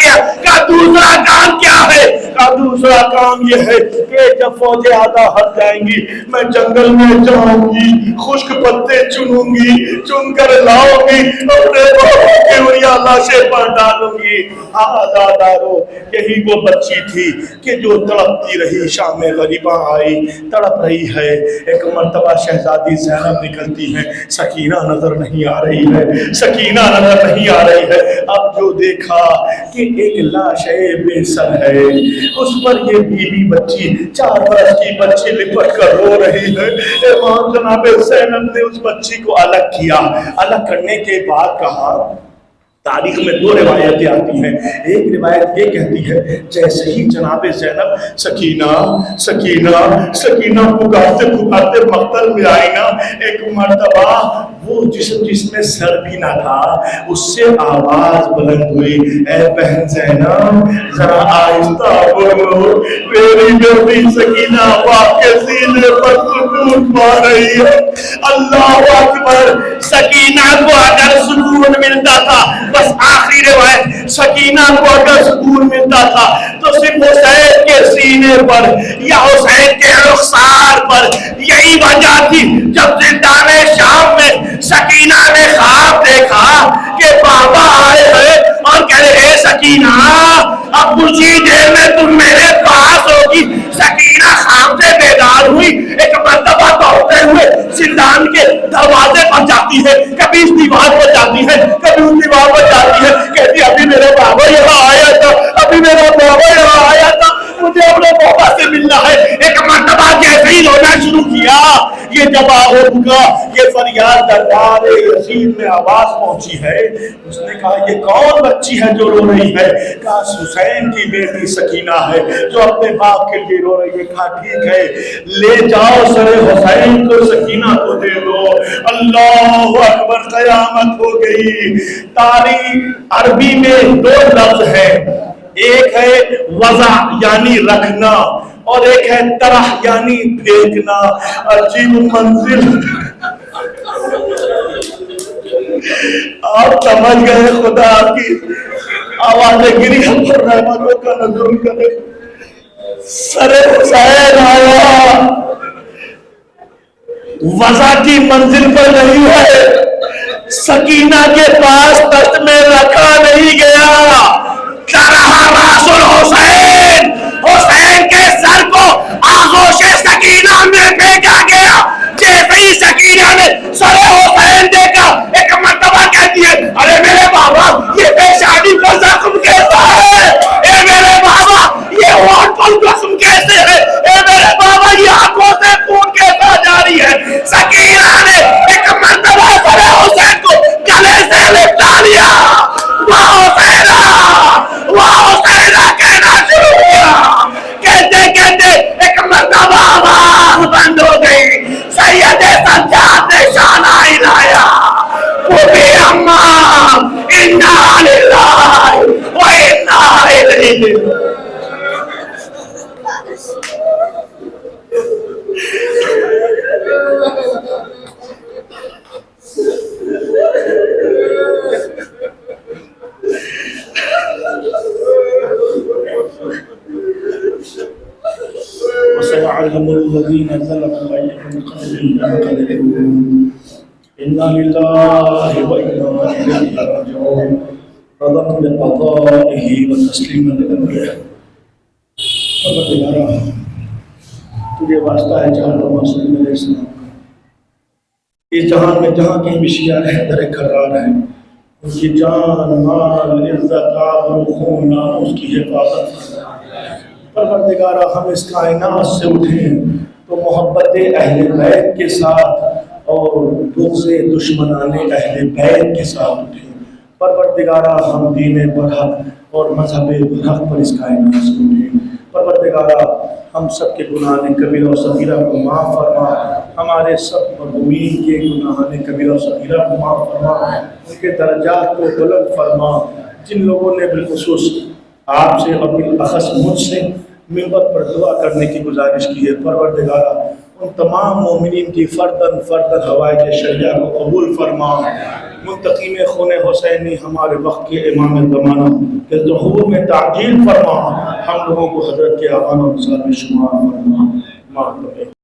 گیا. کہا دوسرا کام کیا ہے؟ کہا دوسرا کام یہ ہے کہ جب فوجیں آدھا ہٹ جائیں گی میں جنگل میں جاؤں گی, خشک پتے چنوں گی, چن کر لاؤں گی, اپنے بابا کے اڑیا لاشیں پر ڈالوں گی. آزادارو یہی وہ بچی تھی کہ جو تڑپتی رہی. شام میں غریباں آئی, تڑپ رہی ہے. ایک مرتبہ شہزادی زینب نکلتی ہے, سکینہ نظر نہیں آ رہی ہے, سکینہ نظر نہیں آ رہی ہے. اب جو دیکھا کہ ایک لاش بے سر ہے, اس پر یہ بیوی بچی 4 برس کی بچی لپٹ کر رو رہی ہے. امام جناب زینب نے اس بچی کو الگ کیا. الگ کرنے کے بعد کہا, تاریخ میں 2 روایتیں آتی ہیں. ایک روایت یہ کہتی ہے جیسے ہی جناب زینب سکینہ سکینہ سکینہ پکارتے پکارتے مقتل میں آئی نا, ایک مرتبہ وہ جسم جس میں سر بھی نہ تھا اس سے آواز بلند ہوئی, اے بہن زینب ذرا آہستہ بولو, میری بیٹی سکینہ باپ کے سینے پر سکون پا رہی ہے. اللہ اکبر. سکینہ کو اگر سکون ملتا تھا, بس آخری روایت, سکینہ کو اگر سکون ملتا تھا تو صرف حسین کے سینے پر یا حسین کے رخسار پر. یہی وجہ تھی جب زندان شام میں سکینہ نے خواب دیکھا کہ بابا آئے ہیں اور کہہ رہے سکینہ اب کچھ ہی دیر میں تم میرے پاس ہوگی. سکینہ خواب سے بیدار ہوئی, ایک مرتبہ دوڑتے ہوئے زندان کے دروازے پر جاتی ہے, کبھی اس دیوار پر جاتی ہے, کبھی اس دیوار پر جاتی ہے, کہتی ابھی میرا بابا یہاں آیا تھا, ابھی میرا بابا یہاں آیا تھا, مجھے اپنے بابا سے ملنا ہے. ایک مرتبہ جیسے ہی رونا شروع کیا, یہ جب آہو بکا, یہ فریاد دربار یزید میں آواز پہنچی ہے. اس نے کہا یہ کون بچی ہے جو رو رہی ہے؟ کہا حسین کی بیٹی سکینہ ہے جو اپنے باپ کے لیے رو رہی ہے. کہا ٹھیک ہے, لے جاؤ سر حسین کو سکینہ کو دے دو. اللہ اکبر. قیامت ہو گئی. تاریخ عربی میں 2 لفظ ہیں, ایک ہے وضع یعنی رکھنا اور ایک ہے طرح یعنی پھینکنا. عجیب منزل. آپ سمجھ گئے, خدا کی آوازیں گری پر رحمتوں کا نزول کرے. سر حسین آیا, وضع کی منزل پر نہیں ہے, سکینہ کے پاس تخت میں رکھا نہیں گیا. حسین حسین کے سر کو آغوش سکینہ میں پھینکا گیا. جیسے ہی سکینہ نے سر حسین دیکھا, ایک مرتبہ کہتی ہے ارے میرے بابا یہ بے شادی کا زخم کیسا ہے, اے میرے بابا یہ ہونٹ پر زخم کیسے ہے, اے میرے بابا یہ آنکھوں سے خون کیسا جاری ہے. سکینہ نے ایک مرتبہ سر حسین کو گلے سے لپٹا لیا. واہ حسینہ, واہ حسینہ کہنا شروع کیا. کہتے کہتے ایک مرتبہ آواز بند ہو گئی. سید سجاد نے شانہ ہلایا, پوری اماں انا للہ و انا الیہ. وسيعلم الذين ظلموا أي منقلب ينقلبون إنا لله وإنا إليه راجعون. رضا بقضائه وتسليما لأمره. تجھے واسطہ ہے جہاں صلی اللہ علیہ وسلم کا, اس جہان میں جہاں کہیں بھی شیعہ در قرار ہیں, ان کی جان مال عزت آبرو خون ناموس کی حفاظت فرما. پروردگارہ ہم اس کائنات سے اٹھیں تو محبت اہل بیت کے ساتھ اور بغض دشمنان اہل بیت کے ساتھ اٹھیں. پروردگارہ ہم دین برحق اور مذہب برحق پر اس کائنات سے اٹھیں. پروردگارہ ہم سب کے گناہ کبیرہ و صغیرہ کو معاف فرما. ہمارے سب مرحومین کے گناہ کبیرہ و صغیرہ کو معاف فرما. ان کے درجات کو بلند فرما. جن لوگوں نے بالخصوص آپ سے اور بالاخص مجھ سے منبر پر دعا کرنے کی گزارش کی ہے, پروردگارہ ان تمام مومنین کی فرداً فرداً حوائج شریعہ کو قبول فرما. منتقم خون حسینی ہمارے وقت کے امام زمانہ کہ ظہور میں تعجیل فرما، ہم لوگوں کو حضرت کے آقا و صاحب شمار فرما۔